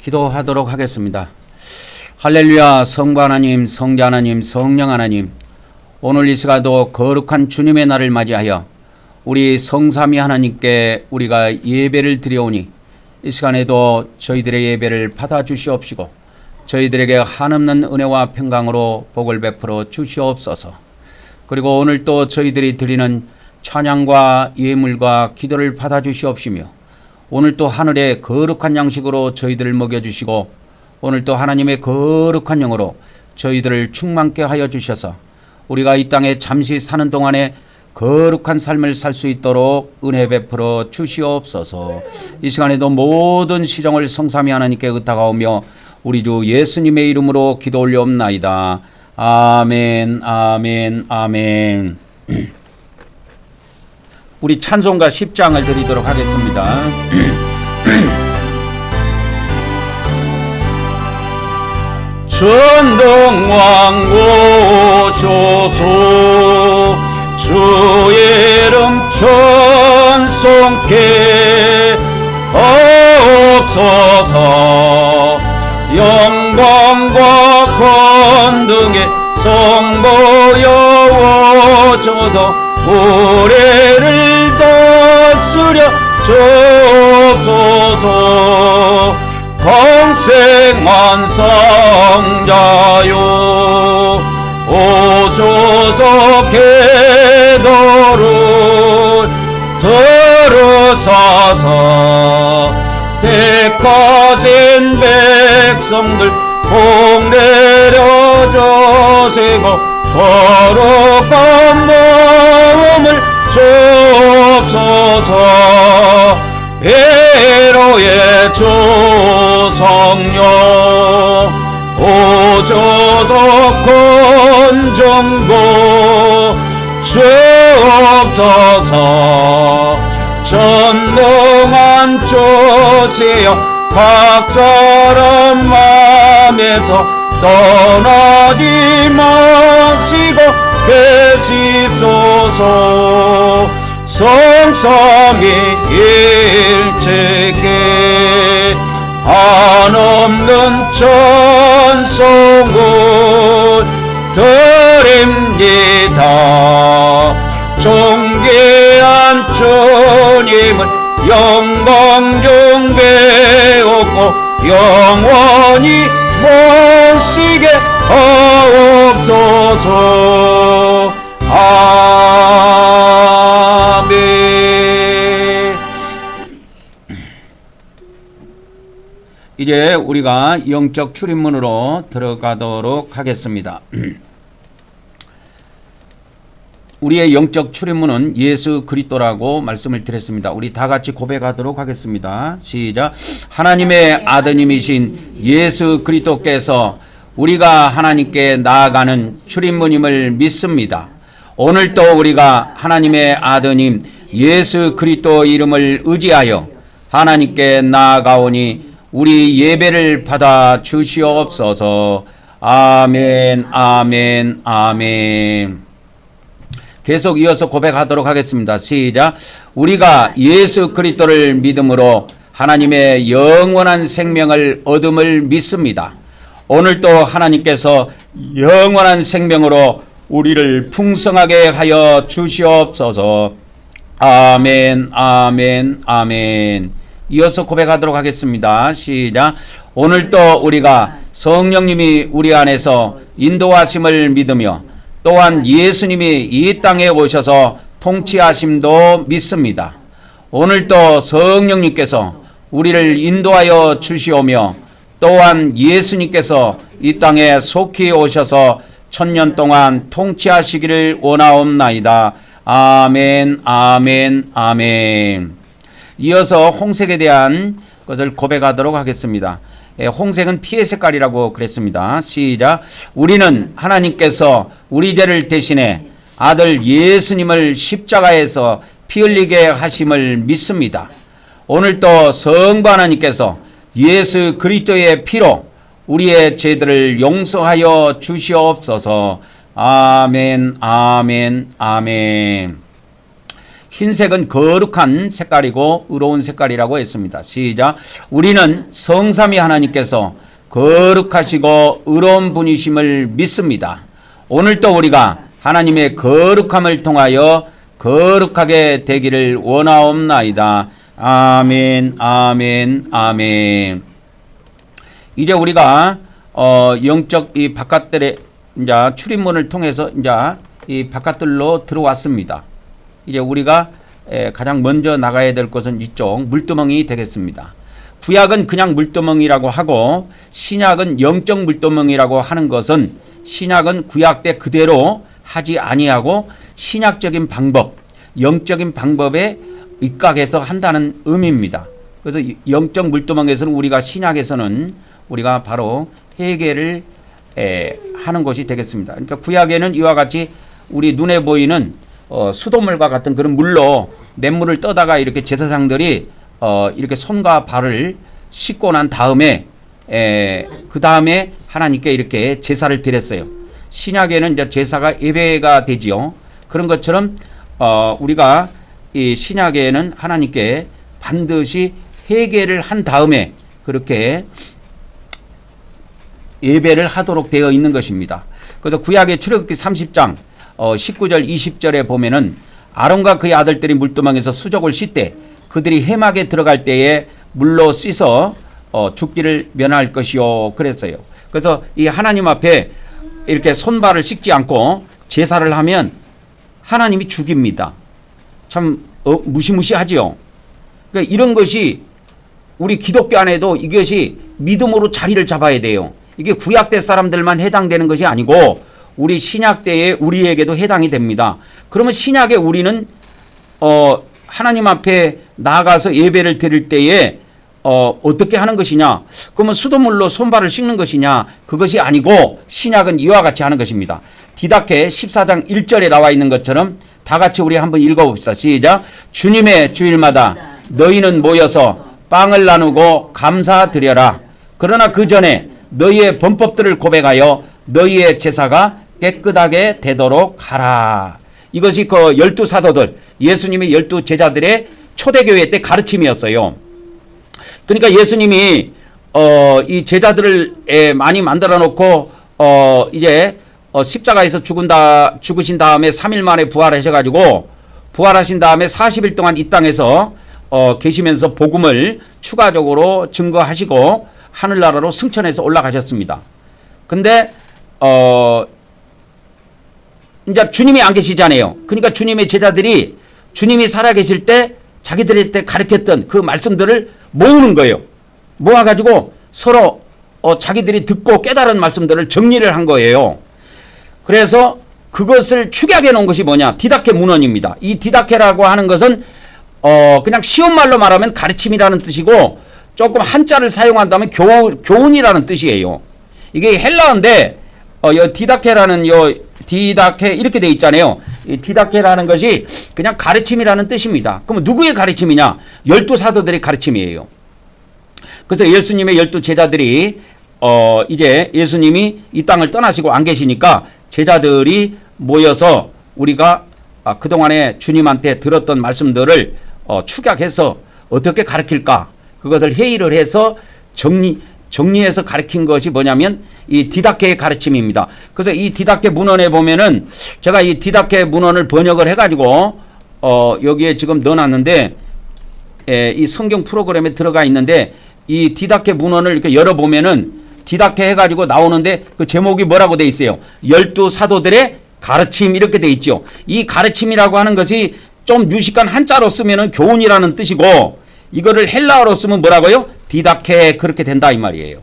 기도하도록 하겠습니다. 할렐루야. 성부 하나님, 성자 하나님, 성령 하나님, 오늘 이 시간도 거룩한 주님의 날을 맞이하여 우리 성삼위 하나님께 우리가 예배를 드려오니 이 시간에도 저희들의 예배를 받아주시옵시고 저희들에게 한없는 은혜와 평강으로 복을 베풀어 주시옵소서. 그리고 오늘 또 저희들이 드리는 찬양과 예물과 기도를 받아주시옵시며 오늘 또 하늘의 거룩한 양식으로 저희들을 먹여주시고 오늘 또 하나님의 거룩한 영으로 저희들을 충만케 하여 주셔서 우리가 이 땅에 잠시 사는 동안에 거룩한 삶을 살 수 있도록 은혜 베풀어 주시옵소서. 이 시간에도 모든 시정을 성삼위 하나님께 의탁하오며 우리 주 예수님의 이름으로 기도 올려옵나이다. 아멘, 아멘, 아멘. 우리 찬송가 10장을 드리도록 하겠습니다. 전동왕 오소서 주의 이름 찬송케 하옵소서. 영광과 권능의 성 보여주소서. 우리를 다스려 주옵소서. 공생만상자요 오소서. 기도를 들으소서. 택하신 백성들 복 내려주시고 거룩한 마음을 주옵소서. 에로의 주 성령 오소서. 권정고 주옵소서. 전능한 주시여 각 사람 맘에서 떠나지 마시고 계시소서. 성삼위 일체께 한없는 찬송을 드립니다. 존귀한 주님을 영광 중배우고 영원히 모시게 하옵소서. 아멘. 이제 우리가 영적 출입문으로 들어가도록 하겠습니다. 우리의 영적 출입문은 예수 그리스도라고 말씀을 드렸습니다. 우리 다 같이 고백하도록 하겠습니다. 시작. 하나님의 아드님이신 예수 그리스도께서 우리가 하나님께 나아가는 출입문임을 믿습니다. 오늘도 우리가 하나님의 아드님 예수 그리스도 이름을 의지하여 하나님께 나아가오니 우리 예배를 받아 주시옵소서. 아멘, 아멘, 아멘. 계속 이어서 고백하도록 하겠습니다. 시작. 우리가 예수 그리스도를 믿음으로 하나님의 영원한 생명을 얻음을 믿습니다. 오늘도 하나님께서 영원한 생명으로 우리를 풍성하게 하여 주시옵소서. 아멘, 아멘, 아멘. 이어서 고백하도록 하겠습니다. 시작. 오늘도 우리가 성령님이 우리 안에서 인도하심을 믿으며 또한 예수님이 이 땅에 오셔서 통치하심도 믿습니다. 오늘도 성령님께서 우리를 인도하여 주시오며 또한 예수님께서 이 땅에 속히 오셔서 1000년 동안 통치하시기를 원하옵나이다. 아멘, 아멘, 아멘. 이어서 홍색에 대한 것을 고백하도록 하겠습니다. 홍색은 피의 색깔이라고 그랬습니다. 시작. 우리는 하나님께서 우리 죄를 대신해 아들 예수님을 십자가에서 피 흘리게 하심을 믿습니다. 오늘도 성부 하나님께서 예수 그리스도의 피로 우리의 죄들을 용서하여 주시옵소서. 아멘, 아멘, 아멘. 흰색은 거룩한 색깔이고 의로운 색깔이라고 했습니다. 시작. 우리는 성삼위 하나님께서 거룩하시고 의로운 분이심을 믿습니다. 오늘도 우리가 하나님의 거룩함을 통하여 거룩하게 되기를 원하옵나이다. 아멘, 아멘, 아멘. 이제 우리가 영적 이 바깥들의 이제 출입문을 통해서 이제 이 바깥들로 들어왔습니다. 이제 우리가 가장 먼저 나가야 될 것은 이쪽 물두멍이 되겠습니다. 구약은 그냥 물두멍이라고 하고 신약은 영적 물두멍이라고 하는 것은 신약은 구약 때 그대로 하지 아니하고 신약적인 방법, 영적인 방법에 입각해서 한다는 의미입니다. 그래서 영적 물두멍에서는 우리가 신약에서는 우리가 바로 회개를 하는 것이 되겠습니다. 그러니까 구약에는 이와 같이 우리 눈에 보이는 수돗물과 같은 그런 물로 냇물을 떠다가 이렇게 제사장들이 이렇게 손과 발을 씻고 난 다음에 그 다음에 하나님께 이렇게 제사를 드렸어요. 신약에는 이제 제사가 예배가 되지요. 그런 것처럼 우리가 이 신약에는 하나님께 반드시 회개를 한 다음에 그렇게 예배를 하도록 되어 있는 것입니다. 그래서 구약의 출애굽기 30장 19절 20절에 보면은 아론과 그의 아들들이 물두멍에서 수족을 씻되 그들이 회막에 들어갈 때에 물로 씻어 죽기를 면할 것이요 그랬어요. 그래서 이 하나님 앞에 이렇게 손발을 씻지 않고 제사를 하면 하나님이 죽입니다. 참 무시무시하지요. 그러니까 이런 것이 우리 기독교 안에도 이것이 믿음으로 자리를 잡아야 돼요. 이게 구약 때 사람들만 해당되는 것이 아니고 우리 신약 때에 우리에게도 해당이 됩니다. 그러면 신약에 우리는 하나님 앞에 나아가서 예배를 드릴 때에 어떻게 하는 것이냐? 그러면 수돗물로 손발을 씻는 것이냐? 그것이 아니고 신약은 이와 같이 하는 것입니다. 디다케 14장 1절에 나와 있는 것처럼 다 같이 우리 한번 읽어봅시다. 시작. 주님의 주일마다 너희는 모여서 빵을 나누고 감사드려라. 그러나 그 전에 너희의 범법들을 고백하여 너희의 제사가 깨끗하게 되도록 하라. 이것이 그 12사도들, 예수님의 12제자들의 초대교회 때 가르침이었어요. 그러니까 예수님이 이 제자들을 많이 만들어 놓고 이제 십자가에서 죽으신 다음에 3일 만에 부활하셔가지고 부활하신 다음에 40일 동안 이 땅에서 계시면서 복음을 추가적으로 증거하시고 하늘나라로 승천해서 올라가셨습니다. 근데 이제 주님이 안 계시잖아요. 그러니까 주님의 제자들이 주님이 살아계실 때 자기들한테 가르쳤던 그 말씀들을 모으는 거예요. 모아가지고 서로 자기들이 듣고 깨달은 말씀들을 정리를 한 거예요. 그래서 그것을 축약해 놓은 것이 뭐냐? 디다케 문헌입니다. 이 디다케라고 하는 것은 그냥 쉬운 말로 말하면 가르침이라는 뜻이고 조금 한자를 사용한다면 교훈이라는 뜻이에요. 이게 헬라어인데 디다케라는 디다케 이렇게 돼 있잖아요. 이 디다케라는 것이 그냥 가르침이라는 뜻입니다. 그럼 누구의 가르침이냐? 12사도들의 가르침이에요. 그래서 예수님의 12제자들이 이제 예수님이 이 땅을 떠나시고 안 계시니까 제자들이 모여서 우리가 그동안에 주님한테 들었던 말씀들을 축약해서 어떻게 가르칠까? 그것을 회의를 해서 정리해서 가르친 것이 뭐냐면 이 디다케의 가르침입니다. 그래서 이 디다케 문헌에 보면은 제가 이 디다케 문헌을 번역을 해가지고 여기에 지금 넣어놨는데 이 성경 프로그램에 들어가 있는데 이 디다케 문헌을 이렇게 열어보면은 디다케 해가지고 나오는데 그 제목이 뭐라고 돼 있어요? 12사도들의 가르침 이렇게 돼 있죠. 이 가르침이라고 하는 것이 좀 유식한 한자로 쓰면은 교훈이라는 뜻이고 이거를 헬라어로 쓰면 뭐라고요? 디다케 그렇게 된다 이 말이에요.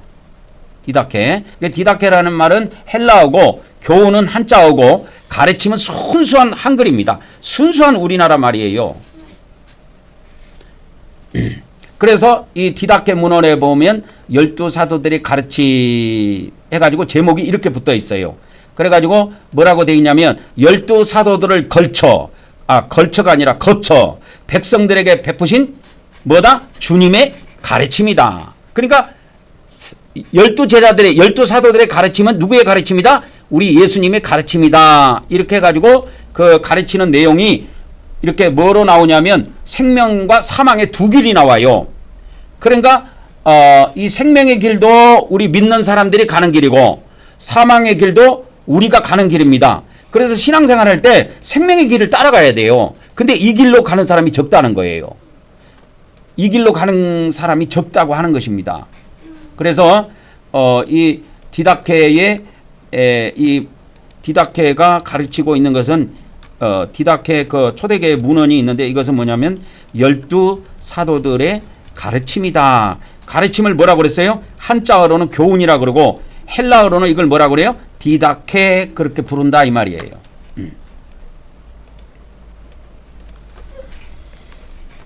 디다케. 디다케라는 말은 헬라어고 교훈은 한자어고 가르침은 순수한 한글입니다. 순수한 우리나라 말이에요. 그래서 이 디다케 문헌에 보면 12사도들이 가르치 해가지고 제목이 이렇게 붙어 있어요. 그래가지고 뭐라고 돼 있냐면 12사도들을 걸쳐가 아니라 거쳐 백성들에게 베푸신 뭐다? 주님의 가르침이다. 그러니까 12제자들의 12사도들의 가르침은 누구의 가르침이다? 우리 예수님의 가르침이다. 이렇게 해가지고 그 가르치는 내용이 이렇게 뭐로 나오냐면 생명과 사망의 두 길이 나와요. 그러니까 이 생명의 길도 우리 믿는 사람들이 가는 길이고 사망의 길도 우리가 가는 길입니다. 그래서 신앙생활 할 때 생명의 길을 따라가야 돼요. 근데 이 길로 가는 사람이 적다는 거예요. 이 길로 가는 사람이 적다고 하는 것입니다. 그래서 이 디다케의 이 디다케가 가르치고 있는 것은 디다케 그 초대교회 문헌이 있는데 이것은 뭐냐면 12사도들의 가르침이다. 가르침을 뭐라고 그랬어요? 한자어로는 교훈이라 그러고 헬라어로는 이걸 뭐라고 그래요? 디다케 그렇게 부른다 이 말이에요.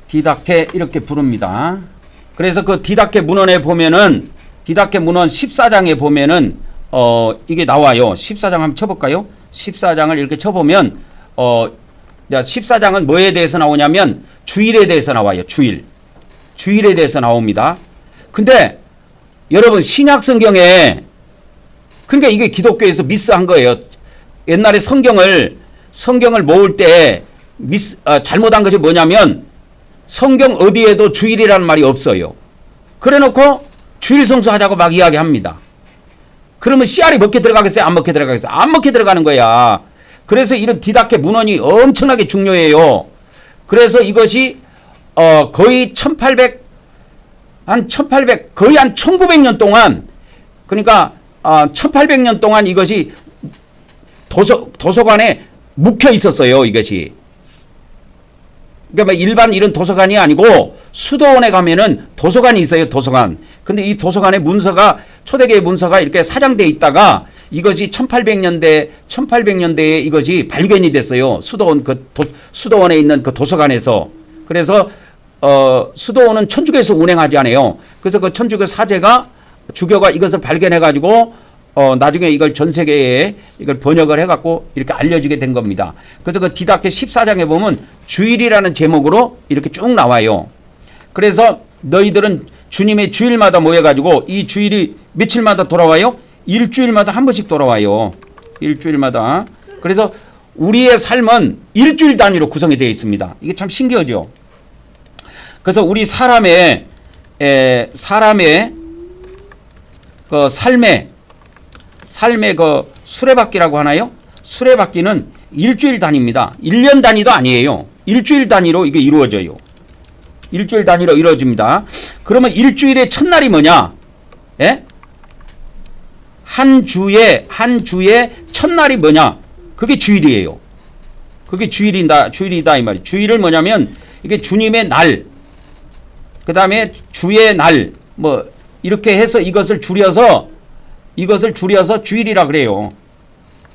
디다케 이렇게 부릅니다. 그래서 그 디다케 문헌에 보면은 디다케 문헌 14장에 보면은 이게 나와요. 14장 한번 쳐볼까요? 14장을 이렇게 쳐보면 14장은 뭐에 대해서 나오냐면 주일에 대해서 나와요. 주일에 대해서 나옵니다. 근데 여러분 신약 성경에 그러니까 이게 기독교에서 미스한 거예요. 옛날에 성경을 모을 때 잘못한 것이 뭐냐면 성경 어디에도 주일이라는 말이 없어요. 그래 놓고 주일 성수하자고 막 이야기합니다. 그러면 씨알이 먹게 들어가겠어요? 안 먹게 들어가겠어요? 안 먹게 들어가는 거야. 그래서 이런 디다케 문헌이 엄청나게 중요해요. 그래서 이것이 거의 1800 거의 한 1900년 동안 그러니까 1800년 동안 이것이 도서관에 묵혀 있었어요. 이것이. 그러니까 일반 이런 도서관이 아니고 수도원에 가면은 도서관이 있어요. 도서관. 근데 이 도서관의 문서가 초대교회 문서가 이렇게 사장돼 있다가 이것이 1800년대에 이것이 발견이 됐어요. 수도원에 있는 그 도서관에서. 그래서 수도원은 천주교에서 운행하지 않아요. 그래서 그 천주교 사제가 주교가 이것을 발견해 가지고 나중에 이걸 전 세계에 이걸 번역을 해갖고 이렇게 알려지게 된 겁니다. 그래서 그 디다케 14장에 보면 주일이라는 제목으로 이렇게 쭉 나와요. 그래서 너희들은 주님의 주일마다 모여가지고 이 주일이 며칠마다 돌아와요? 일주일마다 한 번씩 돌아와요. 일주일마다. 그래서 우리의 삶은 일주일 단위로 구성이 되어 있습니다. 이게 참 신기하죠. 그래서 우리 사람의 그 삶의 그 수레바퀴라고 하나요? 수레바퀴는 일주일 단위입니다. 1년 단위도 아니에요. 일주일 단위로 이게 이루어져요. 일주일 단위로 이루어집니다. 그러면 일주일의 첫날이 뭐냐? 예? 한 주의 첫날이 뭐냐? 그게 주일이에요. 그게 주일이다 이 말이에요. 주일을 뭐냐면 이게 주님의 날, 그 다음에 주의 날, 뭐 이렇게 해서 이것을 줄여서 주일이라 그래요.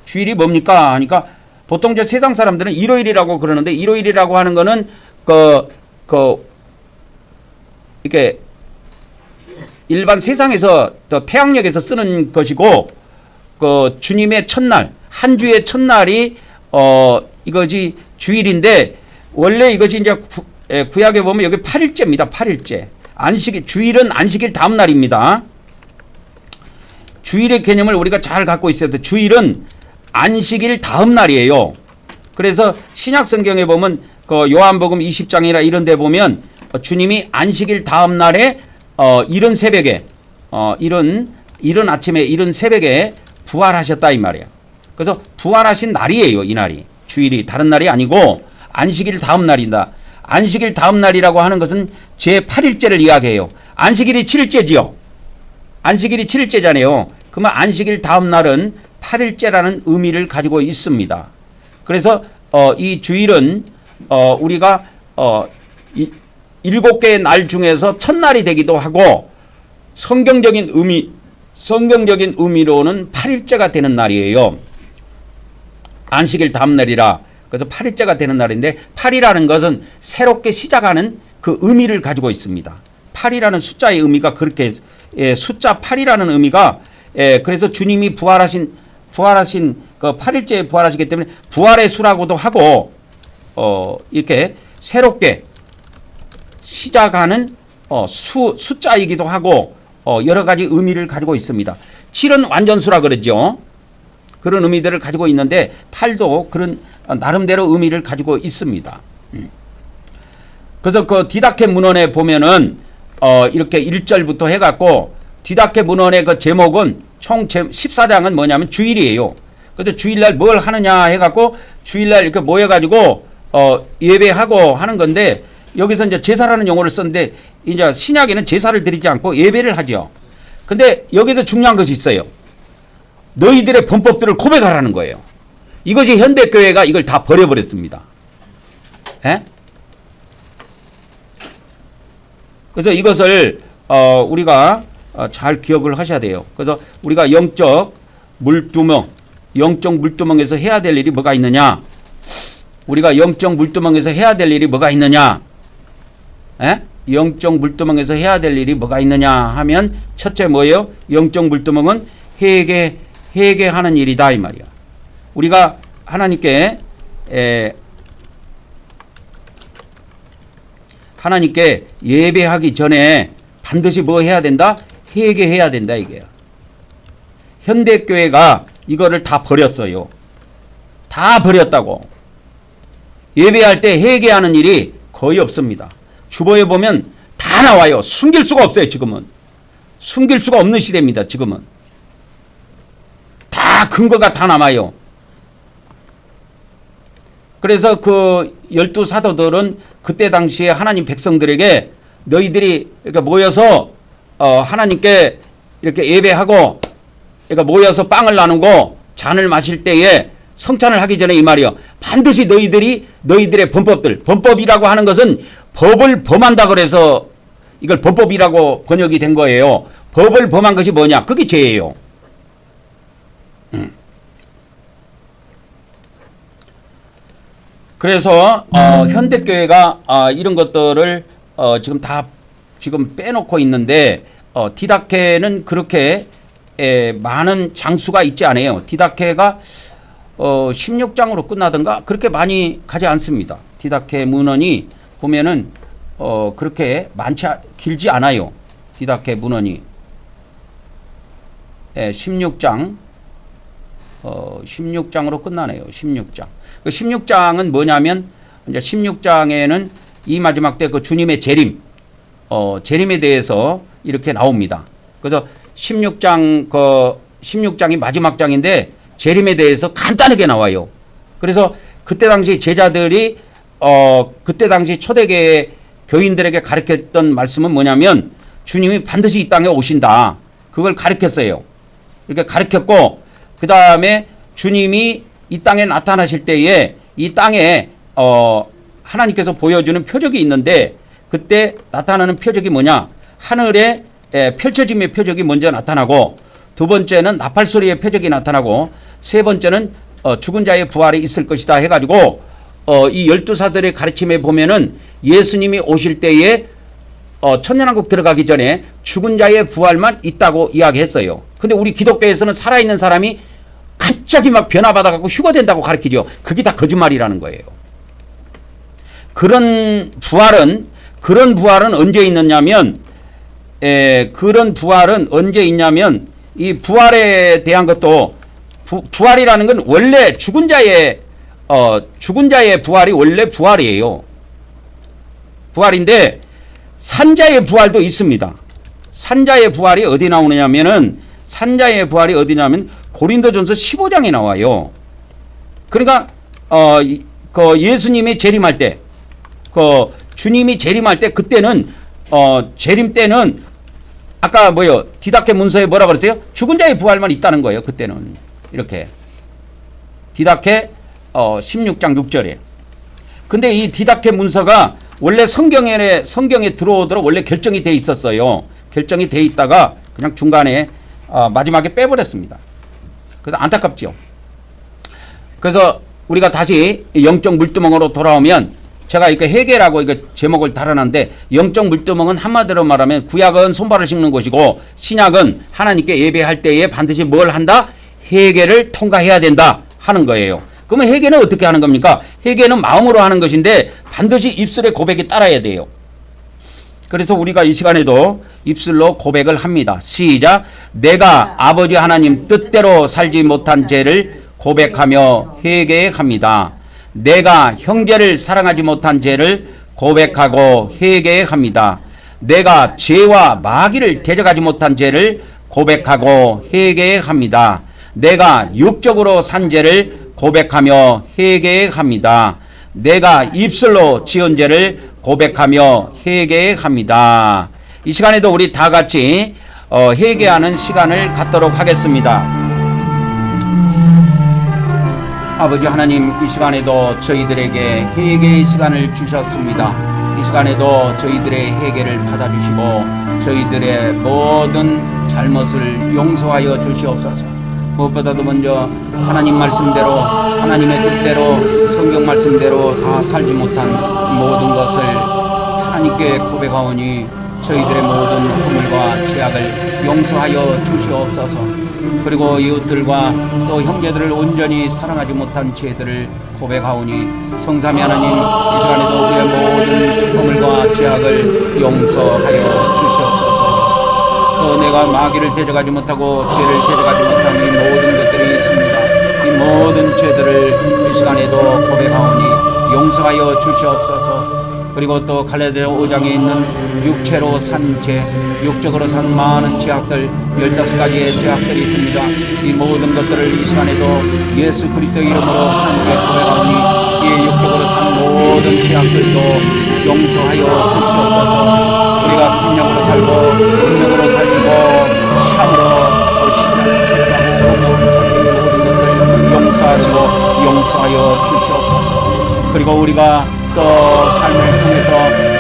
주일이 뭡니까? 하니까 보통 저 세상 사람들은 일요일이라고 그러는데 일요일이라고 하는 거는 이렇게 일반 세상에서 또 태양력에서 쓰는 것이고 그 주님의 첫날, 한 주의 첫날이 이것이 주일인데 원래 이것이 이제 구약에 보면 여기 8일째입니다. 8일째. 주일은 안식일 다음 날입니다. 주일의 개념을 우리가 잘 갖고 있어야 돼. 주일은 안식일 다음 날이에요. 그래서 신약 성경에 보면 그 요한복음 20장이나 이런 데 보면 주님이 안식일 다음 날에 이른 새벽에 이른 아침에 이른 새벽에 부활하셨다 이 말이에요. 그래서 부활하신 날이에요. 이 날이. 주일이 다른 날이 아니고 안식일 다음 날이다. 안식일 다음 날이라고 하는 것은 제8일째를 이야기해요. 안식일이 7일째지요. 안식일이 7일째잖아요. 그러면 안식일 다음 날은 8일째라는 의미를 가지고 있습니다. 그래서 이 주일은 우리가 7개의 날 중에서 첫날이 되기도 하고 성경적인 의미로는 8일째가 되는 날이에요. 안식일 다음 날이라 그래서 8일째가 되는 날인데 8이라는 것은 새롭게 시작하는 그 의미를 가지고 있습니다. 8이라는 숫자의 의미가 그렇게 숫자 8이라는 의미가 그래서 주님이 부활하신 그 8일째에 부활하시기 때문에 부활의 수라고도 하고 이렇게 새롭게 시작하는 숫자이기도 하고 여러 가지 의미를 가지고 있습니다. 7은 완전수라 그러죠. 그런 의미들을 가지고 있는데 8도 그런 나름대로 의미를 가지고 있습니다. 그래서 그 디다케 문헌에 보면은 이렇게 1절부터 해갖고 디다케 문헌의 그 제목은 총 14장은 뭐냐면 주일이에요. 그래서 주일날 뭘 하느냐 해갖고 주일날 이렇게 모여가지고 예배하고 하는 건데 여기서 이제 제사라는 용어를 썼는데 이제 신약에는 제사를 드리지 않고 예배를 하죠. 근데 여기서 중요한 것이 있어요. 너희들의 범법들을 고백하라는 거예요. 이것이 현대교회가 이걸 다 버려버렸습니다. 에? 그래서 이것을 우리가 잘 기억을 하셔야 돼요. 그래서 우리가 영적 물두멍에서 해야 될 일이 뭐가 있느냐? 우리가 영적 물두멍에서 해야 될 일이 뭐가 있느냐? 에? 영적 물두멍에서 해야 될 일이 뭐가 있느냐 하면 첫째 뭐예요? 영적 물두멍은 회개하는 일이다 이 말이야. 우리가 하나님께 예배하기 전에 반드시 뭐 해야 된다? 회개해야 된다 이게요. 현대교회가 이거를 다 버렸어요. 다 버렸다고. 예배할 때 회개하는 일이 거의 없습니다. 주보에 보면 다 나와요. 숨길 수가 없어요 지금은. 숨길 수가 없는 시대입니다 지금은. 다 근거가 다 남아요. 그래서 그 12사도들은 그때 당시에 하나님 백성들에게 너희들이 이렇게 모여서 하나님께 이렇게 예배하고 그러니까 모여서 빵을 나누고 잔을 마실 때에 성찬을 하기 전에 이 말이요. 반드시 너희들의 범법이라고 하는 것은 법을 범한다 그래서 이걸 범법이라고 번역이 된 거예요. 법을 범한 것이 뭐냐? 그게 죄예요. 그래서 현대교회가 이런 것들을 지금 빼놓고 있는데 디다케는 그렇게 많은 장수가 있지 않아요. 디다케가 16장으로 끝나든가 그렇게 많이 가지 않습니다. 디다케 문헌이 보면은 그렇게 길지 않아요. 디다케 문헌이 16장으로 끝나네요. 16장. 그 16장은 뭐냐면 이제 16장에는 이 마지막 때 그 주님의 재림에 대해서 이렇게 나옵니다. 그래서 16장이 마지막 장인데 재림에 대해서 간단하게 나와요. 그래서 그때 당시 제자들이 그때 당시 초대교회 교인들에게 가르쳤던 말씀은 뭐냐면 주님이 반드시 이 땅에 오신다. 그걸 가르쳤어요. 이렇게 가르쳤고 그 다음에 주님이 이 땅에 나타나실 때에 이 땅에 하나님께서 보여주는 표적이 있는데 그때 나타나는 표적이 뭐냐? 하늘에 펼쳐짐의 표적이 먼저 나타나고 두 번째는 나팔소리의 표적이 나타나고 세 번째는 죽은 자의 부활이 있을 것이다 해가지고 이 12사들의 가르침에 보면은 예수님이 오실 때에 천년왕국 들어가기 전에 죽은 자의 부활만 있다고 이야기했어요. 근데 우리 기독교에서는 살아있는 사람이 갑자기 막 변화받아갖고 휴거된다고 가르치죠. 그게 다 거짓말이라는 거예요. 그런 부활은 언제 있느냐면 이 부활에 대한 것도 부활이라는 건 원래 죽은 자의 부활이 원래 부활이에요. 부활인데 산자의 부활도 있습니다. 산자의 부활이 어디 나오느냐면은 고린도전서 15장에 나와요. 그러니까 그 예수님이 재림할 때, 주님이 재림할 때 그때는 재림 때는 아까 디다케 문서에 뭐라 그랬어요? 죽은 자의 부활만 있다는 거예요. 그때는 이렇게 디다케 16장 6절에. 근데 이 디다케 문서가 원래 성경에 들어오도록 원래 결정이 돼 있었어요. 결정이 돼 있다가 그냥 중간에 마지막에 빼버렸습니다. 그래서 안타깝죠. 그래서 우리가 다시 영적 물두멍으로 돌아오면 제가 이거 회개라고 이거 제목을 달아놨는데 영적 물두멍은 한마디로 말하면 구약은 손발을 씻는 곳이고 신약은 하나님께 예배할 때에 반드시 뭘 한다? 회개를 통과해야 된다 하는 거예요. 그러면 회개는 어떻게 하는 겁니까? 회개는 마음으로 하는 것인데 반드시 입술의 고백이 따라야 돼요. 그래서 우리가 이 시간에도 입술로 고백을 합니다. 시작. 내가 아버지 하나님 뜻대로 살지 못한 죄를 고백하며 회개합니다. 내가 형제를 사랑하지 못한 죄를 고백하고 회개합니다. 내가 죄와 마귀를 대적하지 못한 죄를 고백하고 회개합니다. 내가 육적으로 산 죄를 고백하며 회개합니다. 내가 입술로 지은 죄를 고백하며 회개합니다. 이 시간에도 우리 다 같이 회개하는 시간을 갖도록 하겠습니다. 아버지 하나님, 이 시간에도 저희들에게 회개의 시간을 주셨습니다. 이 시간에도 저희들의 회개를 받아주시고 저희들의 모든 잘못을 용서하여 주시옵소서. 무엇보다도 먼저 하나님 말씀대로, 하나님의 뜻대로, 성경 말씀대로 다 살지 못한 모든 것을 하나님께 고백하오니 저희들의 모든 허물과 죄악을 용서하여 주시옵소서. 그리고 이웃들과 또 형제들을 온전히 사랑하지 못한 죄들을 고백하오니 성삼위 하나님, 이 시간에도 우리의 모든 허물과 죄악을 용서하여 주시옵소서. 또 내가 마귀를 대적하지 못하고 죄를 대적하지 못한 이 모든 것들이 있습니다. 이 모든 죄들을 이 시간에도 고백하오니 용서하여 주시옵소서. 그리고 또 갈라디아 5장에 있는 육체로 산 죄, 육적으로 산 많은 죄악들, 15가지의 죄악들이 있습니다. 이 모든 것들을 이 시간에도 예수 그리스도 이름으로 하나님께 고백하오니 이 육적으로 산 모든 죄악들도 용서하여 주시옵소서. 우리가 분명으로 살고 분명으로 살고 참으로 신앙을 용서하시고 용서하여 주시옵소서. 그리고 우리가 또 삶을 통해서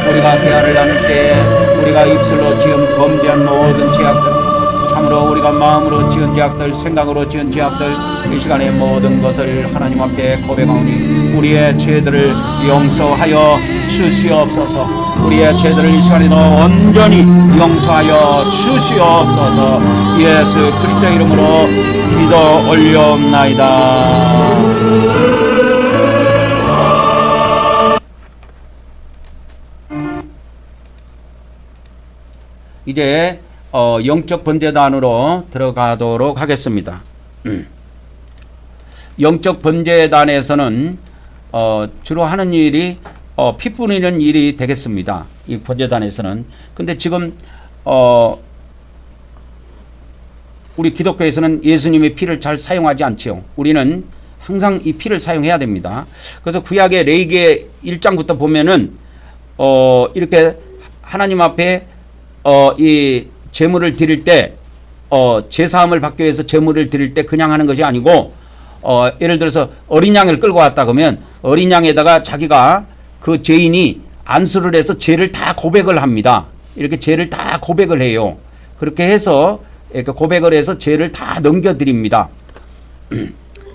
우리가 대화를 나눌 때 우리가 입술로 지은 범죄한 모든 죄악들, 참으로 우리가 마음으로 지은 죄악들, 생각으로 지은 죄악들, 이 시간에 모든 것을 하나님 앞에 고백하오니 우리의 죄들을 용서하여 주시옵소서. 우리의 죄들을 이 시간에도 온전히 용서하여 주시옵소서. 예수 그리스도 이름으로 기도 올려옵나이다. 이제 영적 번제단으로 들어가도록 하겠습니다. 영적 번제단에서는 주로 하는 일이 피 뿌리는 일이 되겠습니다. 이 번제단에서는. 근데 지금 우리 기독교에서는 예수님의 피를 잘 사용하지 않지요. 우리는 항상 이 피를 사용해야 됩니다. 그래서 구약의 레위기 1장부터 보면은 이렇게 하나님 앞에 이 제물을 드릴 때 제사함을 받기 위해서 제물을 드릴 때 그냥 하는 것이 아니고 예를 들어서 어린 양을 끌고 왔다 그러면 어린 양에다가 자기가 그 죄인이 안수를 해서 죄를 다 고백을 합니다. 이렇게 죄를 다 고백을 해요. 그렇게 해서 이렇게 고백을 해서 죄를 다 넘겨드립니다.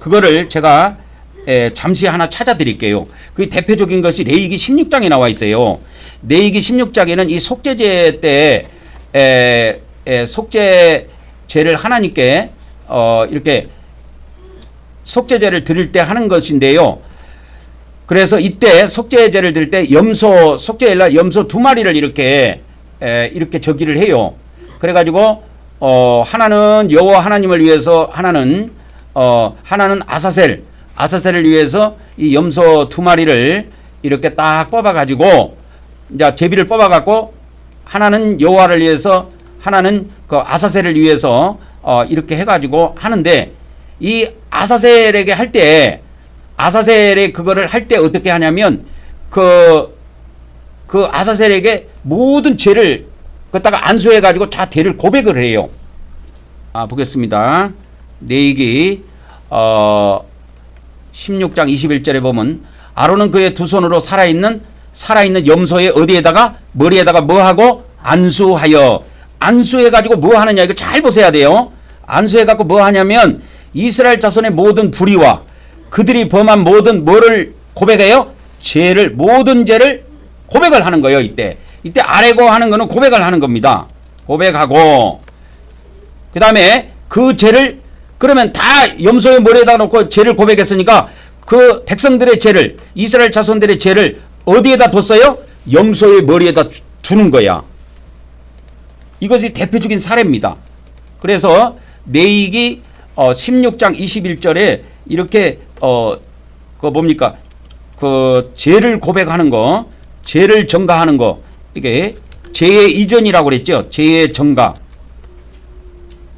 그거를 제가 잠시 하나 찾아드릴게요. 그 대표적인 것이 레위기 16장에 나와 있어요. 레위기 16장에는 이 속죄제 때 속죄제를 하나님께 이렇게 속죄제를 드릴 때 하는 것인데요. 그래서 이때 속죄제를 드릴 때 속죄일날 염소 2마리를 이렇게 저기를 해요. 그래가지고 하나는 여호와 하나님을 위해서, 하나는 아사셀을 위해서 이 염소 2마리를 이렇게 딱 뽑아가지고 이제 제비를 뽑아갖고 하나는 여호와를 위해서, 하나는 그 아사셀을 위해서 이렇게 해가지고 하는데, 이 아사셀에게 할 때, 아사셀에 그거를 할 때 어떻게 하냐면 그 아사셀에게 모든 죄를 갖다가 안수해가지고 다 죄를 고백을 해요. 보겠습니다. 레위기 16장 21절에 보면 아론은 그의 두 손으로 살아있는 염소의 어디에다가 머리에다가 뭐하고 안수해가지고 뭐 하느냐, 이거 잘 보셔야 돼요. 안수해갖고 뭐 하냐면 이스라엘 자손의 모든 불의와 그들이 범한 모든 뭐를 고백해요? 모든 죄를 고백을 하는 거예요. 이때 아래고 하는 거는 고백을 하는 겁니다. 고백하고 그 다음에 그 죄를, 그러면 다 염소의 머리에다 놓고 죄를 고백했으니까 그 백성들의 죄를, 이스라엘 자손들의 죄를 어디에다 뒀어요? 염소의 머리에다 두는 거야. 이것이 대표적인 사례입니다. 그래서 레위기 16장 21절에 이렇게 그 뭡니까? 그 죄를 고백하는 거, 죄를 전가하는 거, 이게 죄의 이전이라고 그랬죠. 죄의 전가.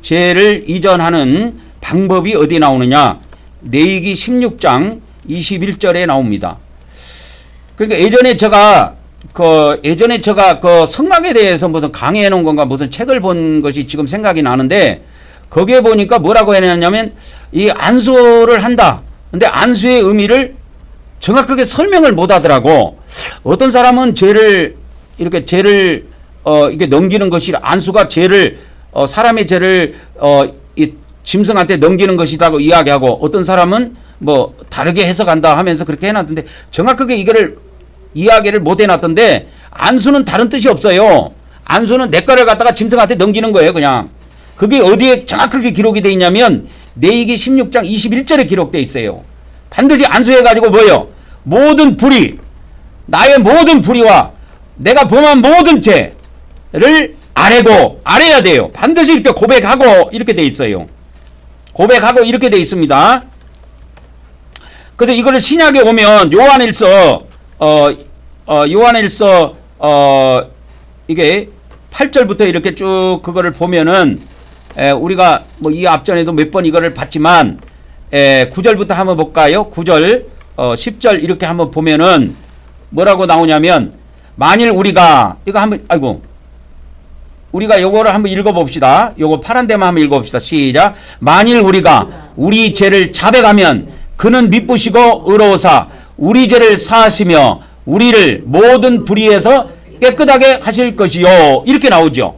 죄를 이전하는 방법이 어디 나오느냐? 레위기 16장 21절에 나옵니다. 그러니까 예전에 제가 그 성막에 대해서 무슨 강의해 놓은 건가 무슨 책을 본 것이 지금 생각이 나는데, 거기에 보니까 뭐라고 해놨냐면 이 안수를 한다. 근데 안수의 의미를 정확하게 설명을 못 하더라고. 어떤 사람은 죄를 이게 넘기는 것이, 안수가 죄를 사람의 죄를 이 짐승한테 넘기는 것이라고 이야기하고, 어떤 사람은 뭐 다르게 해석한다 하면서 그렇게 해놨던데, 정확하게 이거를 이야기를 못 해놨던데, 안수는 다른 뜻이 없어요. 안수는 내 거를 갖다가 짐승한테 넘기는 거예요, 그냥. 그게 어디에 정확하게 기록이 되어 있냐면 레위기 16장 21절에 기록되어 있어요. 반드시 안수해가지고 뭐예요? 모든 불의, 나의 모든 불의와 내가 범한 모든 죄를 아뢰야 돼요. 반드시 이렇게 고백하고 이렇게 돼 있어요. 고백하고 이렇게 돼 있습니다. 그래서 이거를 신약에 오면 요한일서 이게 8절부터 이렇게 쭉 그거를 보면은 우리가 뭐 이 앞전에도 몇 번 이거를 봤지만 9절부터 한번 볼까요? 9절 10절 이렇게 한번 보면은 뭐라고 나오냐면, 만일 우리가 이거 한번 우리가 요거를 한번 읽어봅시다. 요거 파란 데만 한번 읽어봅시다. 시작. 만일 우리가 우리 죄를 자백하면 그는 미쁘시고 의로우사 우리 죄를 사하시며 우리를 모든 불의에서 깨끗하게 하실 것이요. 이렇게 나오죠.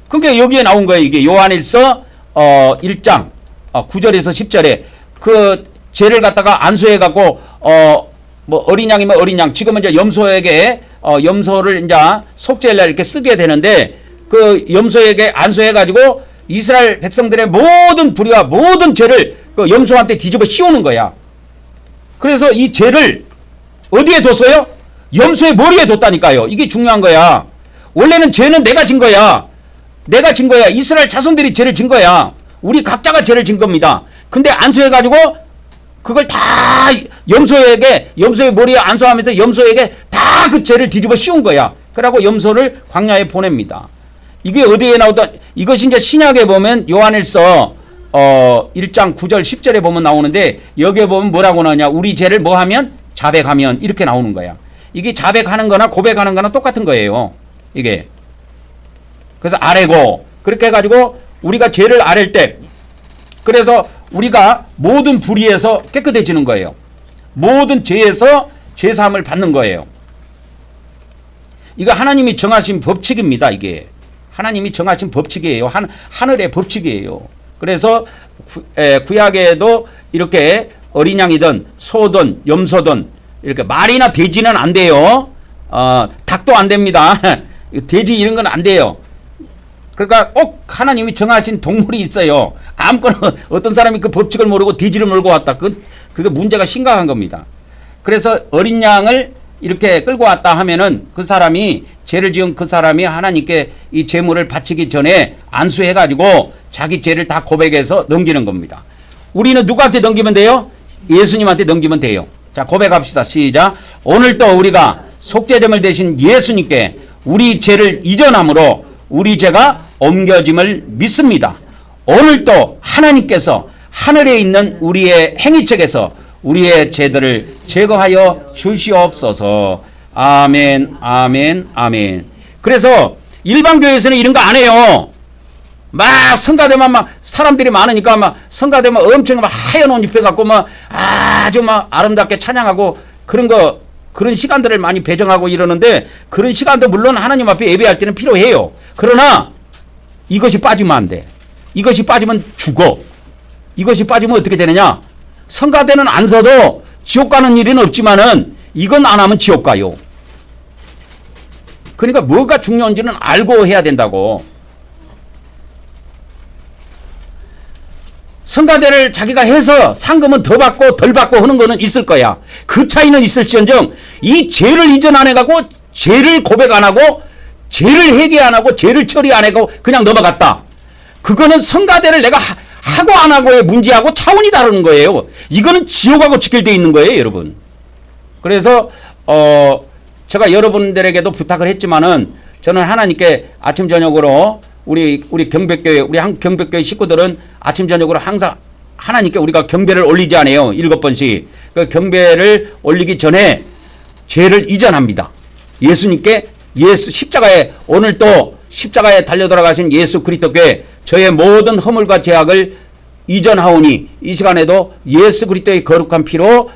그러니까 여기에 나온 거예요. 이게 요한일서 1장 9절에서 10절에 그 죄를 갖다가 안수해 갖고 뭐 어린 양이면 어린 양, 지금은 이제 염소에게 염소를 이제 속죄를 이렇게 쓰게 되는데, 그 염소에게 안수해 가지고 이스라엘 백성들의 모든 불의와 모든 죄를 그 염소한테 뒤집어 씌우는 거야. 그래서 이 죄를 어디에 뒀어요? 염소의 머리에 뒀다니까요. 이게 중요한 거야. 원래는 죄는 내가 진 거야. 내가 진 거야. 이스라엘 자손들이 죄를 진 거야. 우리 각자가 죄를 진 겁니다. 근데 안수해가지고 그걸 다 염소의 머리에 안수하면서 염소에게 다 그 죄를 뒤집어 씌운 거야. 그러고 염소를 광야에 보냅니다. 이게 어디에 나오다, 이것이 이제 신약에 보면 요한일서 1장 9절 10절에 보면 나오는데, 여기에 보면 뭐라고 나오냐? 우리 죄를 뭐 하면? 자백하면, 이렇게 나오는 거야. 이게 자백하는 거나 고백하는 거나 똑같은 거예요. 이게. 그래서 아뢰고, 그렇게 해가지고 우리가 죄를 아랠 때, 그래서 우리가 모든 불의에서 깨끗해지는 거예요. 모든 죄에서 죄사함을 받는 거예요. 이거 하나님이 정하신 법칙입니다. 이게 하나님이 정하신 법칙이에요. 하늘의 법칙이에요. 그래서 구약에도 이렇게 어린 양이든 소든 염소든 이렇게 말이나 돼지는 안 돼요. 닭도 안 됩니다. 돼지 이런 건 안 돼요. 그러니까 꼭 하나님이 정하신 동물이 있어요. 아무거나 어떤 사람이 그 법칙을 모르고 돼지를 몰고 왔다. 그게 문제가 심각한 겁니다. 그래서 어린 양을 이렇게 끌고 왔다 하면은 그 사람이, 죄를 지은 그 사람이 하나님께 이 제물을 바치기 전에 안수해가지고 자기 죄를 다 고백해서 넘기는 겁니다. 우리는 누구한테 넘기면 돼요? 예수님한테 넘기면 돼요. 자, 고백합시다. 시작. 오늘도 우리가 속죄제물 대신 예수님께 우리 죄를 이전함으로 우리 죄가 옮겨짐을 믿습니다. 오늘도 하나님께서 하늘에 있는 우리의 행위책에서 우리의 죄들을 제거하여 주시옵소서. 아멘, 아멘, 아멘. 그래서 일반 교회에서는 이런 거 안 해요. 막 성가대만 막 사람들이 많으니까 막 성가대만 엄청 막 하얀 옷 입혀갖고 막 아주 막 아름답게 찬양하고 그런 시간들을 많이 배정하고 이러는데, 그런 시간도 물론 하나님 앞에 예배할 때는 필요해요. 그러나 이것이 빠지면 안 돼. 이것이 빠지면 죽어. 이것이 빠지면 어떻게 되느냐? 성가대는 안 서도 지옥 가는 일은 없지만은 이건 안 하면 지옥 가요. 그러니까 뭐가 중요한지는 알고 해야 된다고. 성가대를 자기가 해서 상금은 더 받고 덜 받고 하는 거는 있을 거야. 그 차이는 있을지언정 이 죄를 이전 안 해가고 죄를 고백 안 하고 죄를 회개 안 하고 죄를 처리 안 하고 그냥 넘어갔다. 그거는 성가대를 내가 하고 안 하고의 문제하고 차원이 다른 거예요. 이거는 지옥하고 직결되어 있는 거예요, 여러분. 그래서 제가 여러분들에게도 부탁을 했지만은 저는 하나님께 아침 저녁으로 우리 경배교회 우리 한 경배교회 식구들은 아침 저녁으로 항상 하나님께 우리가 경배를 올리지 않아요. 7번씩. 그 경배를 올리기 전에 죄를 이전합니다. 예수님께 십자가에 오늘 또 십자가에 달려 돌아가신 예수 그리스도께 저의 모든 허물과 죄악을 이전하오니 이 시간에도 예수 그리스도의 거룩한 피로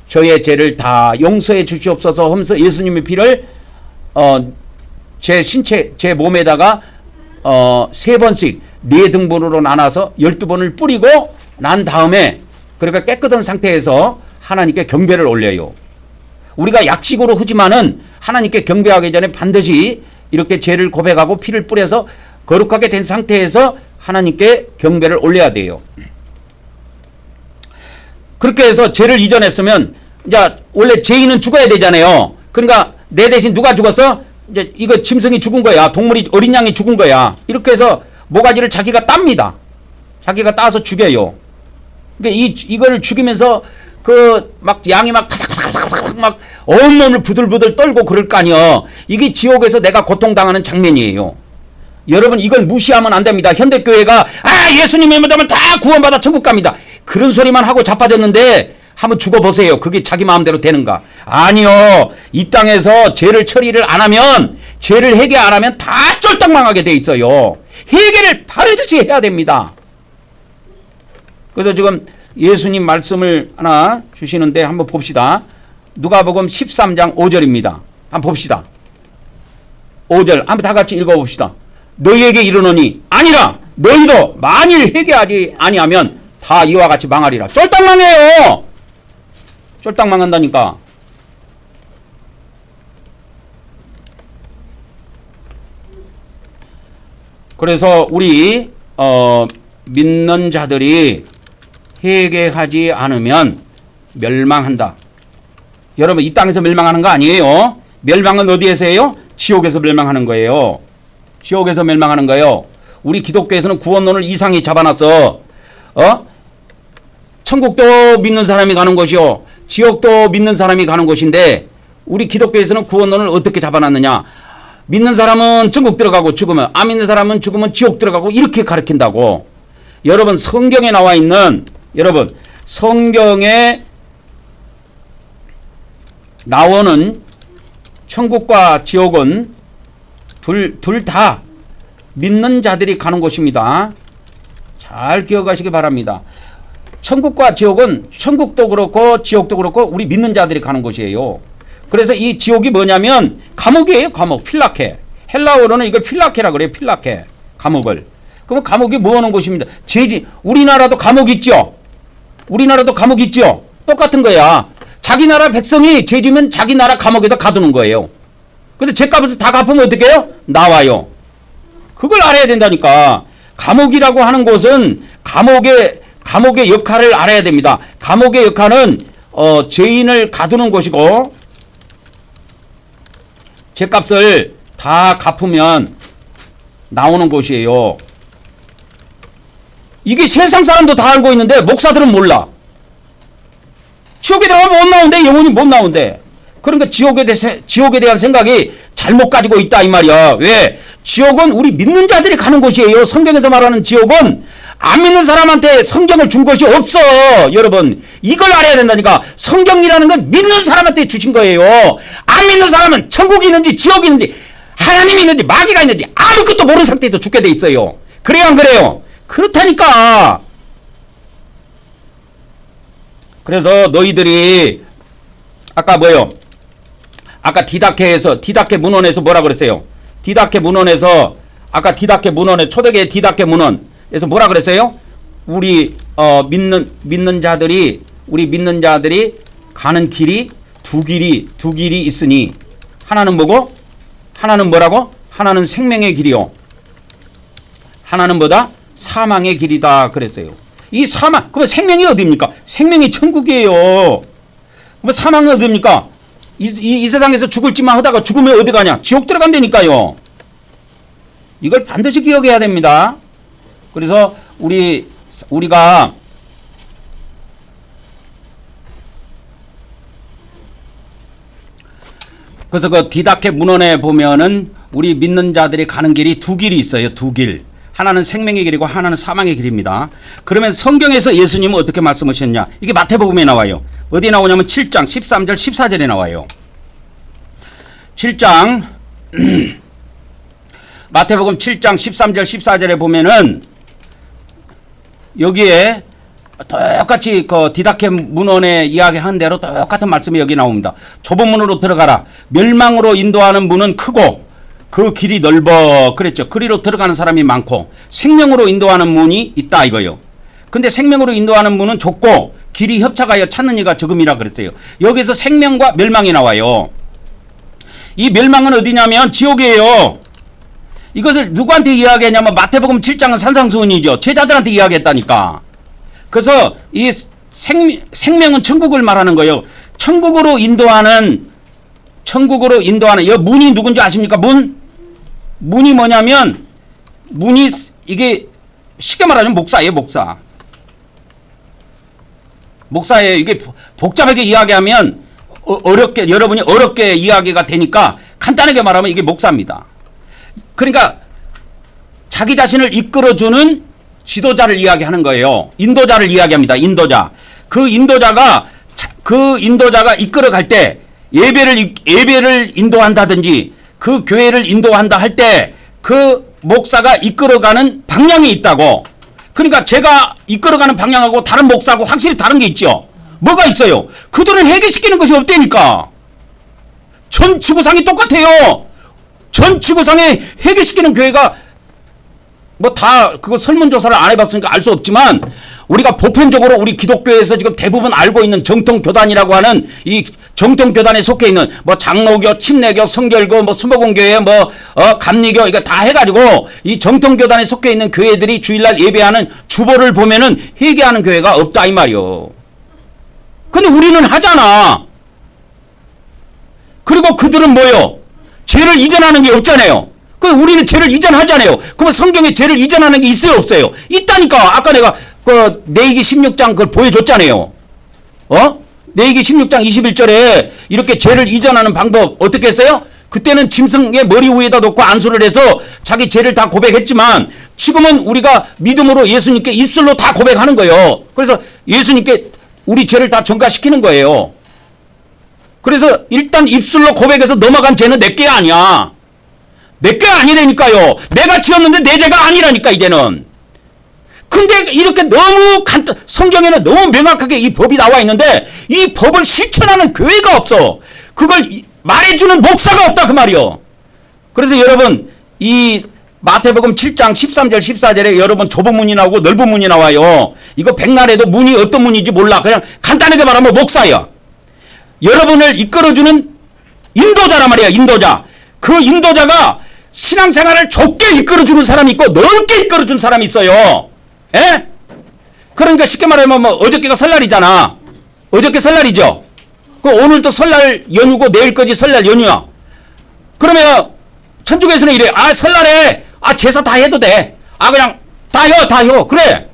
저의 죄를 다 용서해 주시옵소서 하면서 예수님의 피를 제 신체 제 몸에다가 3번씩 4등분으로 나눠서 12번을 뿌리고 난 다음에 그러니까 깨끗한 상태에서 하나님께 경배를 올려요. 우리가 약식으로 하지만은 하나님께 경배하기 전에 반드시 이렇게 죄를 고백하고 피를 뿌려서 거룩하게 된 상태에서 하나님께 경배를 올려야 돼요. 그렇게 해서 죄를 이전했으면 이제 원래 죄인은 죽어야 되잖아요. 그러니까 내 대신 누가 죽었어? 이제 이거 짐승이 죽은 거야. 동물이 어린 양이 죽은 거야. 이렇게 해서 모가지를 자기가 땁니다. 자기가 따서 죽여요. 그러니까 이걸 죽이면서 그 막 양이 막 파삭파삭 막 온몸을 부들부들 떨고 그럴 거 아니여. 이게 지옥에서 내가 고통당하는 장면이에요. 여러분 이걸 무시하면 안 됩니다. 현대교회가 예수님의 믿으면 다 구원받아 천국 갑니다. 그런 소리만 하고 자빠졌는데 한번 죽어보세요. 그게 자기 마음대로 되는가? 아니요. 이 땅에서 죄를 처리를 안 하면 죄를 해결 안 하면 다 쫄딱 망하게 돼 있어요. 해결을 반드시 해야 됩니다. 그래서 지금 예수님 말씀을 하나 주시는데 한번 봅시다. 누가복음 13장 5절입니다. 한번 봅시다. 5절 한번 다 같이 읽어봅시다. 너희에게 이르노니 아니라 너희도 만일 회개하지 아니하면 다 이와 같이 망하리라. 쫄딱 망해요. 쫄딱 망한다니까. 그래서 우리 믿는 자들이 회개하지 않으면 멸망한다. 여러분 이 땅에서 멸망하는 거 아니에요. 멸망은 어디에서 해요? 지옥에서 멸망하는 거예요. 지옥에서 멸망하는 거예요. 우리 기독교에서는 구원론을 이상히 잡아놨어. 천국도 믿는 사람이 가는 곳이요 지옥도 믿는 사람이 가는 곳인데 우리 기독교에서는 구원론을 어떻게 잡아놨느냐. 믿는 사람은 천국 들어가고 죽으면 안 믿는 사람은 죽으면 지옥 들어가고 이렇게 가르친다고. 여러분 성경에 나와 있는 여러분 성경에 나오는 천국과 지옥은 둘 다 믿는 자들이 가는 곳입니다. 잘 기억하시기 바랍니다. 천국과 지옥은 천국도 그렇고 지옥도 그렇고 우리 믿는 자들이 가는 곳이에요. 그래서 이 지옥이 뭐냐면 감옥이에요. 감옥. 필라케. 헬라어로는 이걸 필라케라 그래요. 필라케. 감옥을. 그럼 감옥이 뭐 하는 곳입니다. 우리나라도 감옥 있죠. 우리나라도 감옥 있죠. 똑같은 거야. 자기 나라 백성이 죄지면 자기 나라 감옥에다 가두는 거예요. 그래서 죄값을 다 갚으면 어떻게 해요? 나와요. 그걸 알아야 된다니까. 감옥이라고 하는 곳은 감옥의 역할을 알아야 됩니다. 감옥의 역할은 죄인을 가두는 곳이고 죄값을 다 갚으면 나오는 곳이에요. 이게 세상 사람도 다 알고 있는데 목사들은 몰라. 지옥에 들어가면 못 나온대. 영혼이 못 나온대. 그러니까 지옥에 대한 생각이 잘못 가지고 있다 이 말이야. 왜? 지옥은 우리 믿는 자들이 가는 곳이에요. 성경에서 말하는 지옥은 안 믿는 사람한테 성경을 준 것이 없어. 여러분 이걸 알아야 된다니까. 성경이라는 건 믿는 사람한테 주신 거예요. 안 믿는 사람은 천국이 있는지 지옥이 있는지 하나님이 있는지 마귀가 있는지 아무것도 모르는 상태에서 죽게 돼 있어요. 그래요 안 그래요? 그렇다니까. 그래서 너희들이 아까 뭐요? 아까 디다케 문헌에서 뭐라 그랬어요? 디다케 문헌에서 아까 디다케 문헌에 초대교회 디다케 문헌에서 뭐라 그랬어요? 우리 믿는 자들이 가는 길이 두 길이 있으니 하나는 뭐고? 하나는 뭐라고? 하나는 생명의 길이요. 하나는 뭐다? 사망의 길이다 그랬어요. 이 사망, 그러면 생명이 어디입니까? 생명이 천국이에요. 그러면 사망은 어디입니까? 이 세상에서 죽을 짓만 하다가 죽으면 어디 가냐? 지옥 들어간다니까요. 이걸 반드시 기억해야 됩니다. 그래서 우리가 그래서 그 디다케 문헌에 보면은 우리 믿는 자들이 가는 길이 두 길이 있어요. 두 길. 하나는 생명의 길이고 하나는 사망의 길입니다. 그러면 성경에서 예수님은 어떻게 말씀하셨냐? 이게 마태복음에 나와요. 어디 나오냐면 7장 13절 14절에 나와요. 7장 마태복음 7장 13절 14절에 보면은 여기에 똑같이 그 디다케 문헌에 이야기한 대로 똑같은 말씀이 여기 나옵니다. 좁은 문으로 들어가라. 멸망으로 인도하는 문은 크고 그 길이 넓어 그랬죠. 그리로 들어가는 사람이 많고 생명으로 인도하는 문이 있다 이거요. 근데 생명으로 인도하는 문은 좁고 길이 협착하여 찾는 이가 적음이라 그랬어요. 여기서 생명과 멸망이 나와요. 이 멸망은 어디냐면 지옥이에요. 이것을 누구한테 이야기했냐면 마태복음 7장은 산상수훈이죠. 제자들한테 이야기했다니까. 그래서 이 생명은 천국을 말하는 거예요. 천국으로 인도하는 이 문이 누군지 아십니까? 문이 뭐냐면 문이 이게 쉽게 말하면 목사예요. 목사예요. 이게 복잡하게 이야기하면 여러분이 어렵게 이야기가 되니까 간단하게 말하면 이게 목사입니다. 그러니까 자기 자신을 이끌어주는 지도자를 이야기하는 거예요. 인도자를 이야기합니다. 인도자. 그 인도자가 이끌어갈 때 예배를 인도한다든지 그 교회를 인도한다 할 때 그 목사가 이끌어가는 방향이 있다고. 그러니까 제가 이끌어가는 방향하고 다른 목사하고 확실히 다른 게 있죠. 뭐가 있어요? 그들은 회개시키는 것이 없다니까. 전 지구상이 똑같아요. 전 지구상에 회개시키는 교회가 뭐 다 그거 설문조사를 안 해봤으니까 알 수 없지만 우리가 보편적으로 우리 기독교에서 지금 대부분 알고 있는 정통교단이라고 하는 이 정통교단에 속해 있는 뭐 장로교, 침례교, 성결교, 뭐 수목원교회, 감리교 이거 다 해가지고 이 정통교단에 속해 있는 교회들이 주일날 예배하는 주보를 보면은 회개하는 교회가 없다 이 말이요. 근데 우리는 하잖아. 그리고 그들은 뭐요? 죄를 이전하는 게 없잖아요. 그 우리는 죄를 이전하잖아요. 그러면 성경에 죄를 이전하는 게 있어요, 없어요? 있다니까. 아까 내가 그 레위기 16장 그걸 보여줬잖아요. 레위기 16장 21절에 이렇게 죄를 이전하는 방법 어떻게 했어요? 그때는 짐승의 머리 위에다 놓고 안수를 해서 자기 죄를 다 고백했지만 지금은 우리가 믿음으로 예수님께 입술로 다 고백하는 거예요. 그래서 예수님께 우리 죄를 다 전가시키는 거예요. 그래서 일단 입술로 고백해서 넘어간 죄는 내 게 아니야. 내 게 아니라니까요. 내가 지었는데 내 죄가 아니라니까 이제는. 근데 이렇게 너무 성경에는 너무 명확하게 이 법이 나와 있는데 이 법을 실천하는 교회가 없어. 그걸 말해주는 목사가 없다 그 말이요. 그래서 여러분 이 마태복음 7장 13절 14절에 여러분 좁은 문이 나오고 넓은 문이 나와요. 이거 백날에도 문이 어떤 문인지 몰라. 그냥 간단하게 말하면 목사야. 여러분을 이끌어주는 인도자란 말이야. 인도자. 그 인도자가 신앙생활을 좁게 이끌어주는 사람이 있고 넓게 이끌어주는 사람이 있어요. 예? 그러니까 쉽게 말하면 뭐 어저께가 설날이잖아. 어저께 설날이죠. 그 오늘도 설날 연휴고 내일까지 설날 연휴야. 그러면 천주교에서는 이래. 설날에 제사 다 해도 돼. 그냥 다 해. 그래.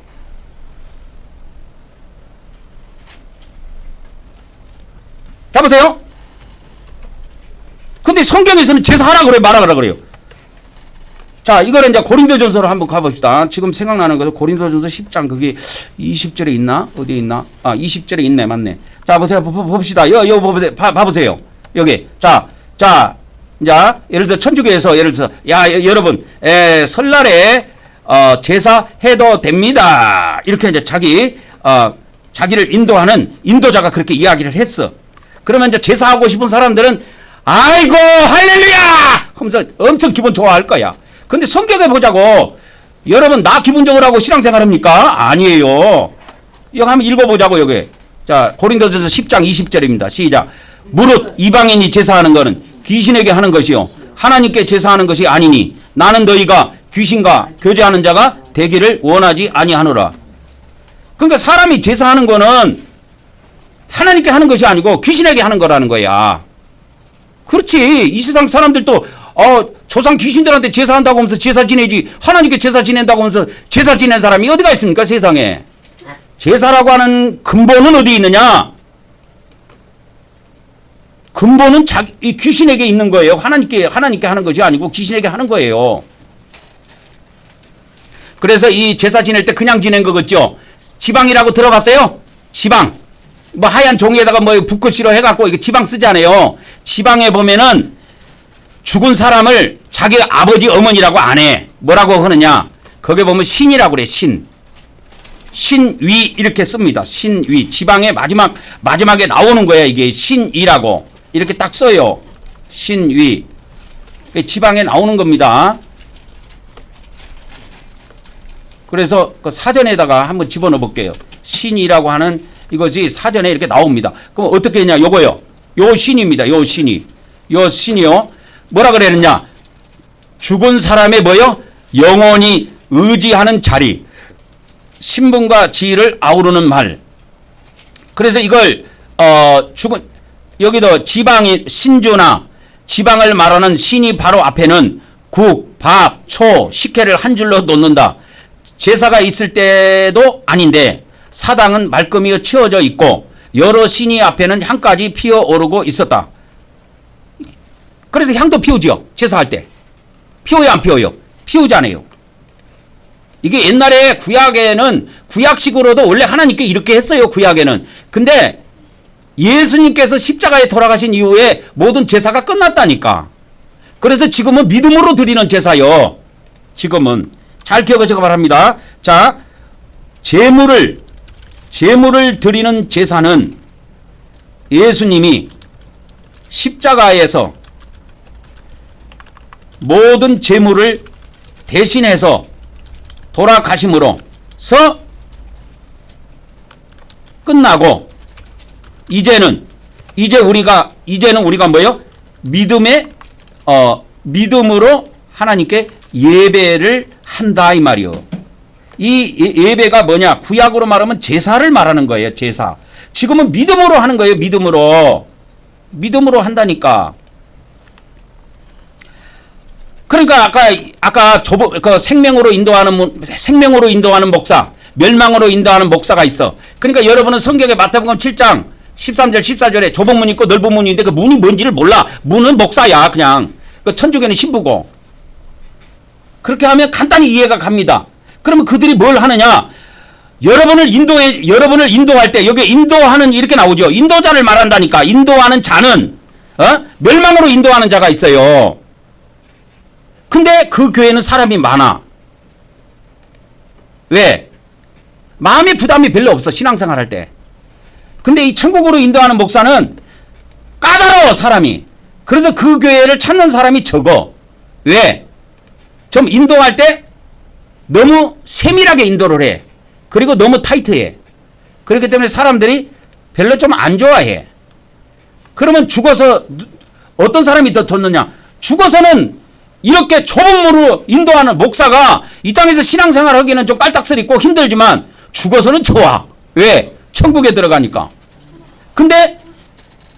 잡으세요. 근데 성경에서는 제사하라 그래, 말하라 그래요. 자, 이거는 이제 고린도전서로 한번 가봅시다. 지금 생각나는 것은 고린도전서 10장 그게 20절에 있나? 어디에 있나? 20절에 있네, 맞네. 자, 보세요. 봅시다. 여기 보세요. 봐보세요. 여기. 자, 이제 예를 들어 천주교에서 예를 들어서 여러분, 설날에 제사해도 됩니다. 이렇게 이제 자기를 인도하는 인도자가 그렇게 이야기를 했어. 그러면 이제 제사하고 싶은 사람들은 아이고 할렐루야 하면서 엄청 기분 좋아할 거야. 근데 성경에 보자고. 여러분 나 기분 좋으라고 하고 신앙생활 합니까? 아니에요. 이거 한번 읽어보자고. 여기 자 고린도전서 10장 20절입니다. 시작. 무릇 이방인이 제사하는 것은 귀신에게 하는 것이요 하나님께 제사하는 것이 아니니 나는 너희가 귀신과 교제하는 자가 되기를 원하지 아니하노라. 그러니까 사람이 제사하는 거는 하나님께 하는 것이 아니고 귀신에게 하는 거라는 거야. 그렇지. 이 세상 사람들도 조상 귀신들한테 제사한다고 하면서 제사 지내지 하나님께 제사 지낸다고 하면서 제사 지낸 사람이 어디가 있습니까 세상에. 제사라고 하는 근본은 어디 있느냐. 근본은 이 귀신에게 있는 거예요. 하나님께 하는 것이 아니고 귀신에게 하는 거예요. 그래서 이 제사 지낼 때 그냥 지낸 거 같죠? 지방이라고 들어봤어요? 지방. 뭐 하얀 종이에다가 뭐 붓글씨로 해갖고 이거 지방 쓰잖아요. 지방에 보면은 죽은 사람을 자기 아버지 어머니라고 안 해. 뭐라고 하느냐? 거기에 보면 신이라고 그래. 신위 이렇게 씁니다. 신위. 지방의 마지막에 나오는 거야. 이게 신이라고. 이렇게 딱 써요. 신위. 지방에 나오는 겁니다. 그래서 그 사전에다가 한번 집어넣어 볼게요. 신이라고 하는 이것이 사전에 이렇게 나옵니다. 그럼 어떻게 했냐? 요거요. 요 신입니다. 요 신이. 요 신이요. 뭐라 그랬느냐? 죽은 사람의 뭐요? 영원히 의지하는 자리. 신분과 지위를 아우르는 말. 그래서 이걸 죽은 여기도 지방이 신주나 지방을 말하는 신이 바로 앞에는 국, 밥, 초, 식혜를 한 줄로 놓는다. 제사가 있을 때도 아닌데 사당은 말끔히 치워져 있고 여러 신이 앞에는 향까지 피어오르고 있었다. 그래서 향도 피우지요. 제사할 때. 피워요 안 피워요? 피우잖아요. 이게 옛날에 구약에는 구약식으로도 원래 하나님께 이렇게 했어요. 구약에는. 근데 예수님께서 십자가에 돌아가신 이후에 모든 제사가 끝났다니까. 그래서 지금은 믿음으로 드리는 제사요. 지금은. 잘 기억하시기 바랍니다. 자, 제물을 드리는 제사는 예수님이 십자가에서 모든 제물을 대신해서 돌아가심으로서 끝나고 이제는 우리가 뭐요? 믿음으로 하나님께 예배를 한다 이 말이요. 이 예배가 뭐냐? 구약으로 말하면 제사를 말하는 거예요. 제사. 지금은 믿음으로 하는 거예요. 믿음으로 한다니까. 그러니까 아까 그 생명으로 인도하는 목사, 멸망으로 인도하는 목사가 있어. 그러니까 여러분은 성경에 마태복음 7장 13절 14절에 좁은 문이 있고 넓은 문이 있는데 그 문이 뭔지를 몰라. 문은 목사야 그냥. 그 천주교는 신부고. 그렇게 하면 간단히 이해가 갑니다. 그러면 그들이 뭘 하느냐? 여러분을 인도할 때 여기 인도하는 이렇게 나오죠. 인도자를 말한다니까. 인도하는 자는 멸망으로 인도하는 자가 있어요. 근데 그 교회는 사람이 많아. 왜? 마음의 부담이 별로 없어. 신앙생활 할 때. 근데 이 천국으로 인도하는 목사는 까다로워 사람이. 그래서 그 교회를 찾는 사람이 적어. 왜? 좀 인도할 때 너무 세밀하게 인도를 해. 그리고 너무 타이트해. 그렇기 때문에 사람들이 별로 좀 안 좋아해. 그러면 죽어서 어떤 사람이 더 좋느냐? 죽어서는 이렇게 좁은 문으로 인도하는 목사가 이 땅에서 신앙생활 하기는 좀 깔딱스리 있고 힘들지만 죽어서는 좋아. 왜? 천국에 들어가니까. 근데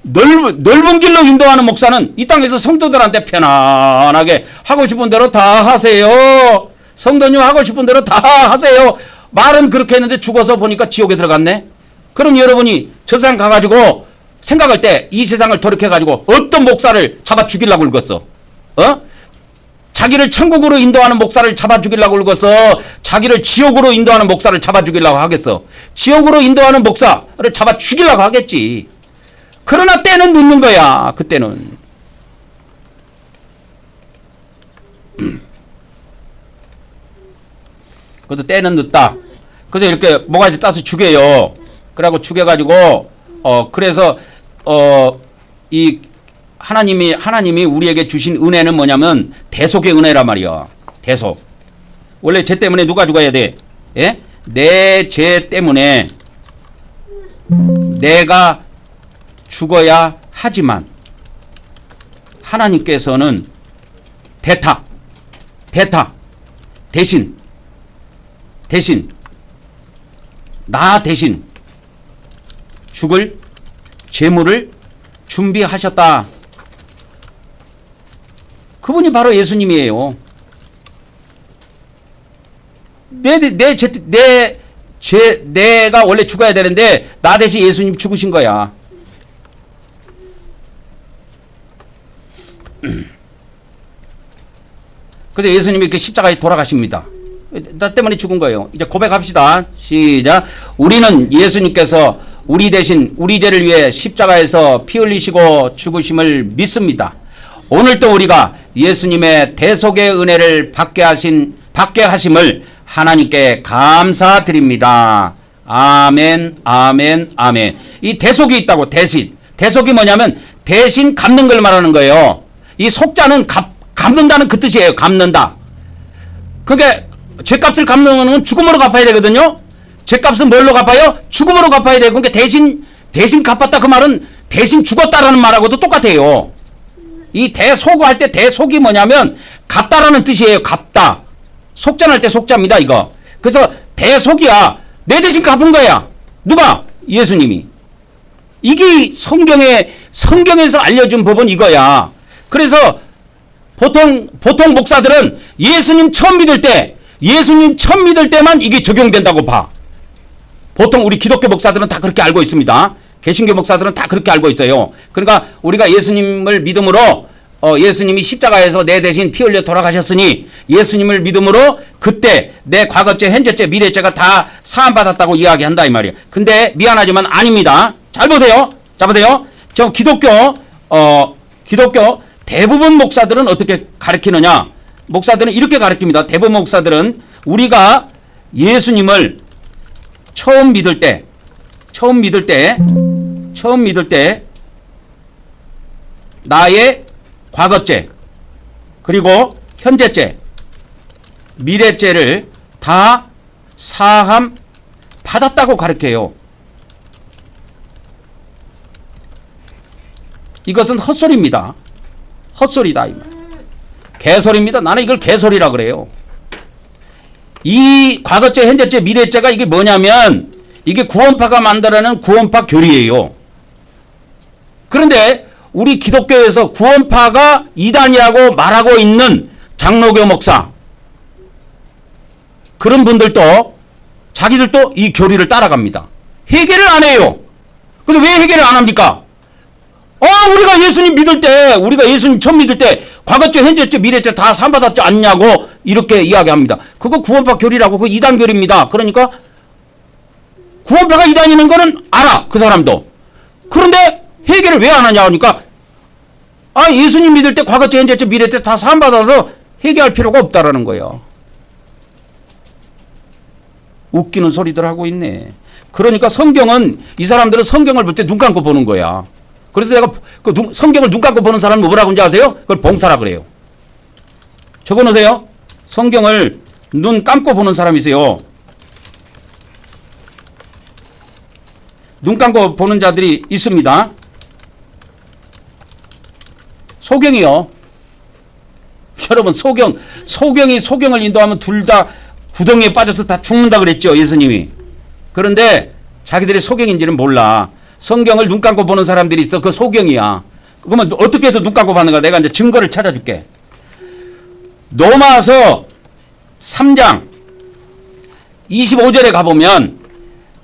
넓은 길로 인도하는 목사는 이 땅에서 성도들한테 편안하게 하고 싶은 대로 다 하세요. 성도님 하고 싶은 대로 다 하세요. 말은 그렇게 했는데 죽어서 보니까 지옥에 들어갔네. 그럼 여러분이 저 세상 가가지고 생각할 때 이 세상을 돌이켜가지고 어떤 목사를 잡아 죽이려고 긁었어? 자기를 천국으로 인도하는 목사를 잡아 죽이려고 긁었어? 자기를 지옥으로 인도하는 목사를 잡아 죽이려고 하겠어? 지옥으로 인도하는 목사를 잡아 죽이려고 하겠지. 그러나 때는 늦는 거야. 그때는. 그래서 때는 늦다. 그래서 이렇게 모가지 따서 죽여요. 그래갖고 죽여가지고 그래서 이 하나님이 우리에게 주신 은혜는 뭐냐면 대속의 은혜란 말이야. 대속. 원래 죄 때문에 누가 죽어야 돼? 예? 내 죄 때문에 내가 죽어야 하지만 하나님께서는 대신 나 대신 죽을 제물을 준비하셨다. 그분이 바로 예수님이에요. 내가 원래 죽어야 되는데 나 대신 예수님 죽으신 거야. 그래서 예수님이 이렇게 십자가에 돌아가십니다. 나 때문에 죽은 거예요. 이제 고백합시다. 시작. 우리는 예수님께서 우리 대신 우리 죄를 위해 십자가에서 피 흘리시고 죽으심을 믿습니다. 오늘도 우리가 예수님의 대속의 은혜를 받게 하심을 하나님께 감사드립니다. 아멘, 아멘, 아멘. 이 대속이 있다고, 대신. 대속이 뭐냐면 대신 갚는 걸 말하는 거예요. 이 속자는 갚는다는 그 뜻이에요. 갚는다. 그게 죄값을 갚는 건 죽음으로 갚아야 되거든요. 죄값은 뭘로 갚아요? 죽음으로 갚아야 되고, 그러니까 대신 갚았다 그 말은 대신 죽었다라는 말하고도 똑같아요. 이 대속을 할 때 대속이 뭐냐면 갚다라는 뜻이에요. 갚다. 속전할 때 속자입니다, 이거. 그래서 대속이야. 내 대신 갚은 거야. 누가? 예수님이. 이게 성경에서 알려준 법은 이거야. 그래서 보통 목사들은 예수님 처음 믿을 때만 이게 적용된다고 봐. 보통 우리 기독교 목사들은 다 그렇게 알고 있습니다. 개신교 목사들은 다 그렇게 알고 있어요. 그러니까 우리가 예수님을 믿음으로 예수님이 십자가에서 내 대신 피 흘려 돌아가셨으니 예수님을 믿음으로 그때 내 과거죄, 현재죄, 미래죄가 다 사함받았다고 이야기한다 이 말이에요. 근데 미안하지만 아닙니다. 잘 보세요. 자 보세요. 저 기독교 대부분 목사들은 어떻게 가르치느냐. 목사들은 이렇게 가르칩니다. 대부분 목사들은 우리가 예수님을 처음 믿을 때 나의 과거죄 그리고 현재죄 미래죄를 다 사함 받았다고 가르쳐요. 이것은 헛소리입니다. 헛소리다. 개소리입니다. 나는 이걸 개소리라 그래요. 이 과거죄, 현재죄, 미래죄가 이게 뭐냐면 이게 구원파가 만들어낸 구원파 교리예요. 그런데 우리 기독교에서 구원파가 이단이라고 말하고 있는 장로교 목사 그런 분들도 자기들도 이 교리를 따라갑니다. 회개를 안 해요. 그래서 왜 회개를 안 합니까? 우리가 예수님 처음 믿을 때 과거죄, 현재죄, 미래죄 다 사함받았지 않냐고 이렇게 이야기합니다. 그거 구원파 교리라고 그거 이단 교리입니다. 그러니까 구원파가 이단이는 거는 알아. 그 사람도. 그런데 회개를 왜 안 하냐 하니까 예수님 믿을 때 과거죄, 현재죄, 미래죄 다 사함받아서 회개할 필요가 없다라는 거예요. 웃기는 소리들 하고 있네. 그러니까 이 사람들은 성경을 볼 때 눈 감고 보는 거야. 그래서 내가 성경을 눈 감고 보는 사람은 뭐라고 하는지 아세요? 그걸 봉사라 그래요. 적어놓으세요. 성경을 눈 감고 보는 사람이 있어요. 눈 감고 보는 자들이 있습니다. 소경이요. 여러분 소경을 인도하면 둘 다 구덩이에 빠져서 다 죽는다 그랬죠. 예수님이. 그런데 자기들이 소경인지는 몰라. 성경을 눈 감고 보는 사람들이 있어. 그 소경이야. 그러면 어떻게 해서 눈 감고 봤는가? 내가 이제 증거를 찾아줄게. 로마서 3장 25절에 가보면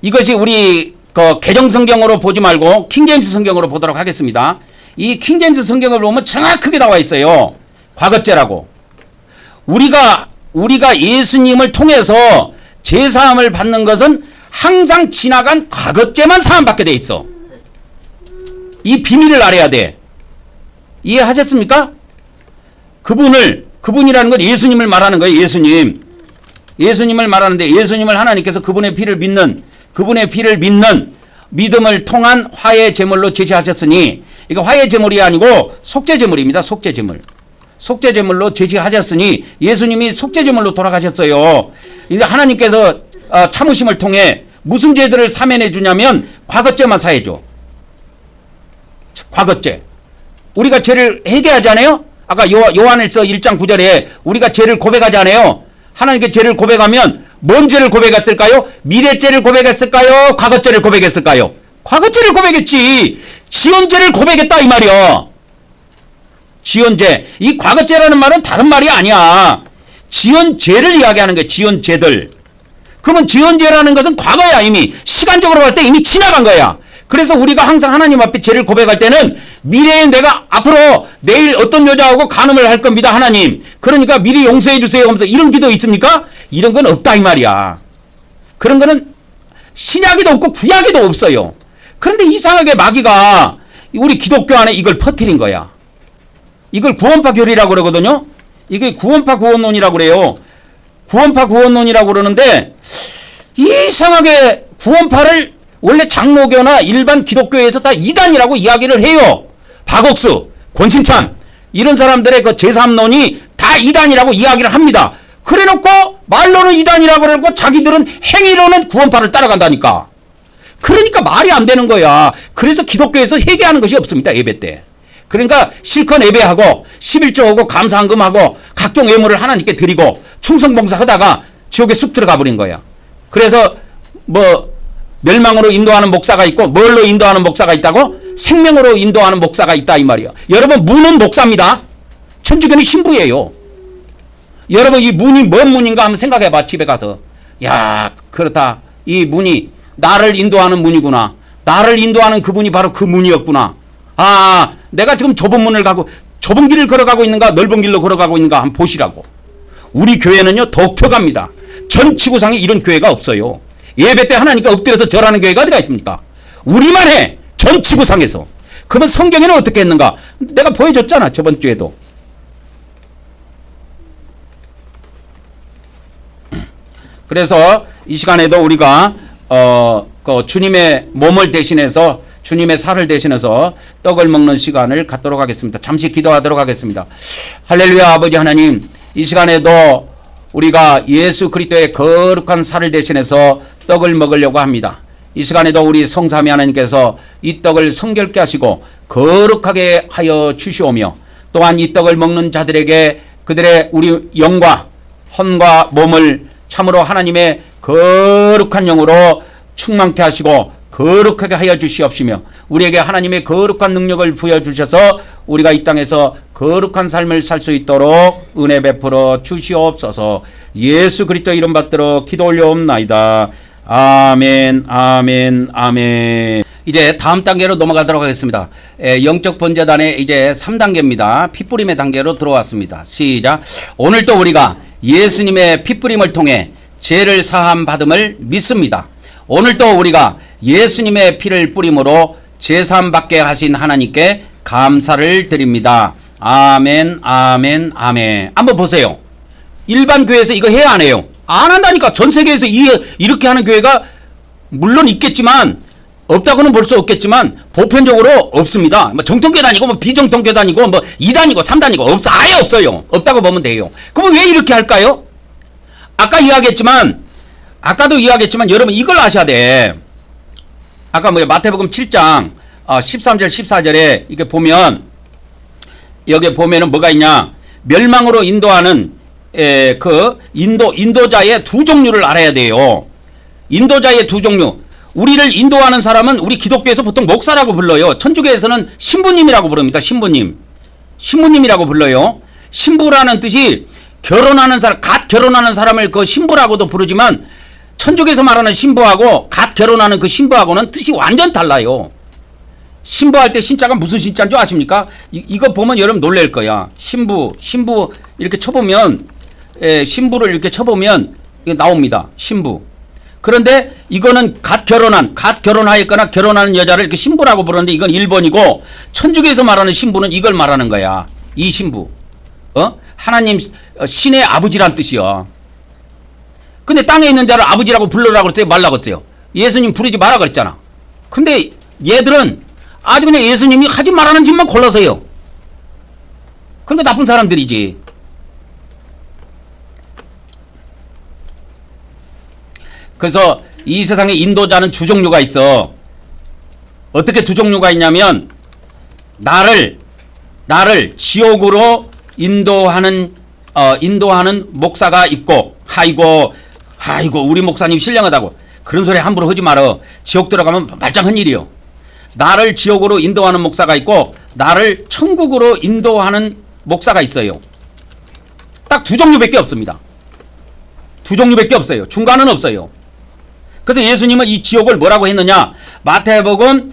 이것이 우리 개정 성경으로 보지 말고 킹제임스 성경으로 보도록 하겠습니다. 이 킹제임스 성경을 보면 정확하게 나와 있어요. 과거죄라고. 우리가 예수님을 통해서 제사함을 받는 것은 항상 지나간 과거죄만 사함받게 돼 있어. 이 비밀을 알아야 돼. 이해하셨습니까? 그분이라는 건 예수님을 말하는 거예요. 예수님을 말하는데 예수님을 하나님께서 그분의 피를 믿는 믿음을 통한 화해 제물로 제시하셨으니 이거 화해 제물이 아니고 속죄 제물입니다. 속죄 제물로 제시하셨으니 예수님이 속죄 제물로 돌아가셨어요. 이제 하나님께서 참으심을 통해 무슨 죄들을 사면해 주냐면 과거죄만 사해 줘. 과거죄. 우리가 죄를 회개하지 않아요? 아까 요한일서 1장 9절에 우리가 죄를 고백하지 않아요? 하나님께 죄를 고백하면 뭔 죄를 고백했을까요? 미래죄를 고백했을까요? 과거죄를 고백했을까요? 과거죄를 고백했지. 지연죄를 고백했다 이 말이야. 지연죄. 이 과거죄라는 말은 다른 말이 아니야. 지연죄를 이야기하는 거야. 지연죄들. 그러면 지연죄라는 것은 과거야. 이미 시간적으로 볼 때 이미 지나간 거야. 그래서 우리가 항상 하나님 앞에 죄를 고백할 때는 미래에 내가 앞으로 내일 어떤 여자하고 간음을 할 겁니다, 하나님. 그러니까 미리 용서해 주세요 하면서 이런 기도 있습니까? 이런 건 없다 이 말이야. 그런 거는 신약에도 없고 구약에도 없어요. 그런데 이상하게 마귀가 우리 기독교 안에 이걸 퍼뜨린 거야. 이걸 구원파 교리라고 그러거든요. 이게 구원파 구원론이라고 그래요. 구원파 구원론이라고 그러는데 이상하게 구원파를 원래 장로교나 일반 기독교에서 다 이단이라고 이야기를 해요. 박옥수, 권신찬 이런 사람들의 그 제3론이 다 이단이라고 이야기를 합니다. 그래놓고 말로는 이단이라고 그러고 자기들은 행위로는 구원파를 따라간다니까. 그러니까 말이 안 되는 거야. 그래서 기독교에서 회개하는 것이 없습니다. 예배 때. 그러니까 실컷 예배하고 11조하고 감사한금하고 각종 예물을 하나님께 드리고 충성봉사 하다가 지옥에 쑥 들어가 버린 거야. 그래서 뭐 멸망으로 인도하는 목사가 있고 뭘로 인도하는 목사가 있다고? 생명으로 인도하는 목사가 있다 이 말이야. 여러분 문은 목사입니다. 천주교는 신부예요. 여러분 이 문이 뭔 문인가 한번 생각해봐. 집에 가서. 야 그렇다. 이 문이 나를 인도하는 문이구나. 나를 인도하는 그분이 바로 그 문이었구나. 아 내가 지금 좁은 문을 가고 좁은 길을 걸어가고 있는가 넓은 길로 걸어가고 있는가 한번 보시라고. 우리 교회는요 독특합니다. 전 지구상에 이런 교회가 없어요. 예배 때 하나님께 엎드려서 절하는 교회가 어디가 있습니까? 우리만 해. 전 지구상에서. 그러면 성경에는 어떻게 했는가? 내가 보여줬잖아 저번 주에도. 그래서 이 시간에도 우리가 그 주님의 몸을 대신해서 주님의 살을 대신해서 떡을 먹는 시간을 갖도록 하겠습니다. 잠시 기도하도록 하겠습니다. 할렐루야. 아버지 하나님, 이 시간에도 우리가 예수 그리스도의 거룩한 살을 대신해서 떡을 먹으려고 합니다. 이 시간에도 우리 성삼위 하나님께서 이 떡을 성결케 하시고 거룩하게 하여 주시오며 또한 이 떡을 먹는 자들에게 그들의 우리 영과 혼과 몸을 참으로 하나님의 거룩한 영으로 충만케 하시고 거룩하게 하여 주시옵시며 우리에게 하나님의 거룩한 능력을 부여주셔서 우리가 이 땅에서 거룩한 삶을 살 수 있도록 은혜 베풀어 주시옵소서. 예수 그리스도 이름 받들어 기도 올려옵나이다. 아멘 아멘 아멘. 이제 다음 단계로 넘어가도록 하겠습니다. 영적 번제단의 이제 3단계입니다. 피뿌림의 단계로 들어왔습니다. 시작. 오늘 또 우리가 예수님의 피뿌림을 통해 죄를 사함 받음을 믿습니다. 오늘 또 우리가 예수님의 피를 뿌림으로 제사함 받게 하신 하나님께 감사를 드립니다. 아멘 아멘 아멘. 한번 보세요. 일반 교회에서 이거 해야 안 해요? 안 한다니까. 전 세계에서 이렇게 하는 교회가 물론 있겠지만 없다고는 볼 수 없겠지만 보편적으로 없습니다. 뭐 정통교단이고 뭐 비정통교단이고 뭐 2단이고 3단이고 아예 없어요. 없다고 보면 돼요. 그럼 왜 이렇게 할까요? 아까도 이야기했지만 여러분 이걸 아셔야 돼. 아까 마태복음 7장 13절 14절에 이렇게 보면 여기 보면은 뭐가 있냐? 멸망으로 인도하는 그 인도자의 두 종류를 알아야 돼요. 인도자의 두 종류. 우리를 인도하는 사람은 우리 기독교에서 보통 목사라고 불러요. 천주교에서는 신부님이라고 부릅니다. 신부님이라고 불러요. 신부라는 뜻이 결혼하는 사람, 갓 결혼하는 사람을 그 신부라고도 부르지만 천주교에서 말하는 신부하고 갓 결혼하는 그 신부하고는 뜻이 완전 달라요. 신부할 때 신자가 무슨 신자인 줄 아십니까? 이거 보면 여러분 놀랄 거야. 신부 이렇게 쳐보면 신부를 이렇게 쳐보면 이게 나옵니다. 신부. 그런데 이거는 갓 결혼하였거나 결혼하는 여자를 이렇게 신부라고 부르는데 이건 1번이고 천주교에서 말하는 신부는 이걸 말하는 거야. 이 신부. 하나님 신의 아버지란 뜻이야. 근데 땅에 있는 자를 아버지라고 불러라고 그랬어요? 말라고 했어요? 예수님 부르지 마라 그랬잖아. 근데 얘들은 아주 그냥 예수님이 하지 말라는 짓만 골라서요. 그러니까 나쁜 사람들이지. 그래서 이 세상에 인도자는 두 종류가 있어. 어떻게 두 종류가 있냐면 나를 지옥으로 인도하는 목사가 있고 아이고 우리 목사님 신령하다고 그런 소리 함부로 하지 말어. 지옥 들어가면 말짱한 일이요. 나를 지옥으로 인도하는 목사가 있고 나를 천국으로 인도하는 목사가 있어요. 딱 두 종류밖에 없습니다. 두 종류밖에 없어요. 중간은 없어요. 그래서 예수님은 이 지옥을 뭐라고 했느냐? 마태복음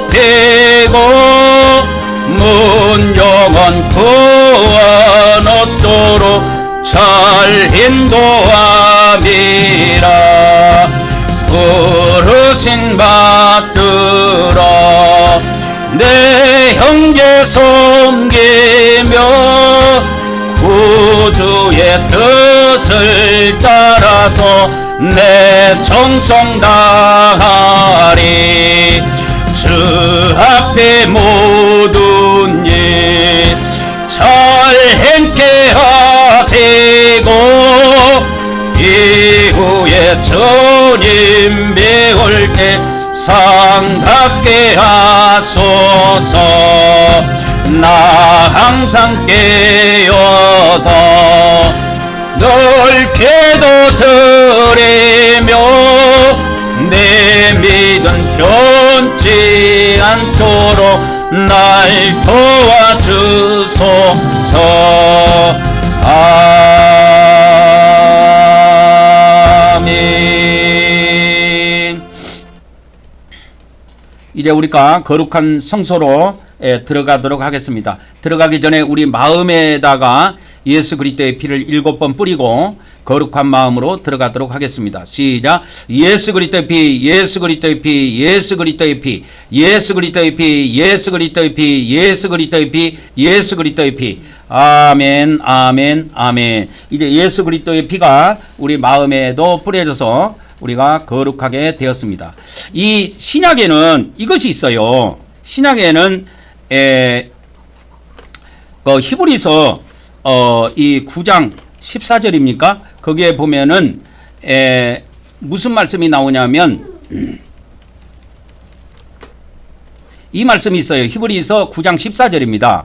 잘 인도함이라. 부르신 받들어 내 형제 섬기며 구주의 뜻을 따라서 내 정성 다하리. 주 앞에 모든 일 잘 행케 하시고 이후에 주님 배울 때 상답게 하소서. 나 항상 깨어서 늘 기도드리며 내 믿음 변치 않도록 날 도와주소서. 아멘. 이제 우리가 거룩한 성소로 들어가도록 하겠습니다. 들어가기 전에 우리 마음에다가 예수 그리스도의 피를 7번 뿌리고 거룩한 마음으로 들어가도록 하겠습니다. 시작. 예수 그리스도의 피, 예수 그리스도의 피, 예수 그리스도의 피, 예수 그리스도의 피, 예수 그리스도의 피, 예수 그리스도의 피, 예수 그리스도의 피. 아멘, 아멘, 아멘. 이제 예수 그리스도의 피가 우리 마음에도 뿌려져서 우리가 거룩하게 되었습니다. 이 신약에는 이것이 있어요. 신약에는 히브리서 이 9장 14절입니까? 거기에 보면은 무슨 말씀이 나오냐면 이 말씀이 있어요. 히브리서 9장 14절입니다.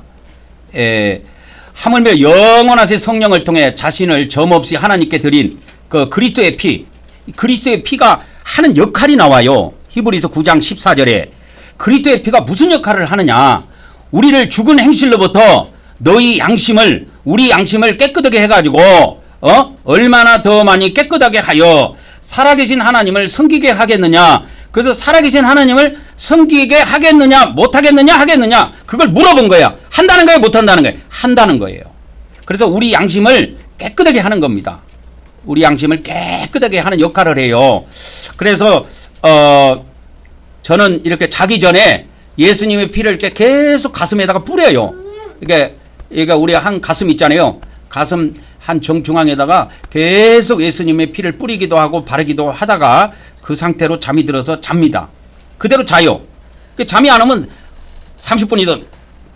하물며 영원하신 성령을 통해 자신을 점없이 하나님께 드린 그 그리스도의 피, 그리스도의 피가 하는 역할이 나와요. 히브리서 9장 14절에 그리스도의 피가 무슨 역할을 하느냐? 우리를 죽은 행실로부터 너희 양심을, 우리 양심을 깨끗하게 해가지고 얼마나 더 많이 깨끗하게 하여 살아계신 하나님을 섬기게 하겠느냐. 그래서 살아계신 하나님을 섬기게 하겠느냐 못하겠느냐 하겠느냐 그걸 물어본 거야. 한다는 거예요 못한다는 거예요? 한다는 거예요. 그래서 우리 양심을 깨끗하게 하는 겁니다. 우리 양심을 깨끗하게 하는 역할을 해요. 그래서 저는 이렇게 자기 전에 예수님의 피를 이렇게 계속 가슴에다가 뿌려요. 이게 우리 한 가슴 있잖아요. 가슴 한 정중앙에다가 계속 예수님의 피를 뿌리기도 하고 바르기도 하다가 그 상태로 잠이 들어서 잡니다. 그대로 자요. 잠이 안 오면 30분이든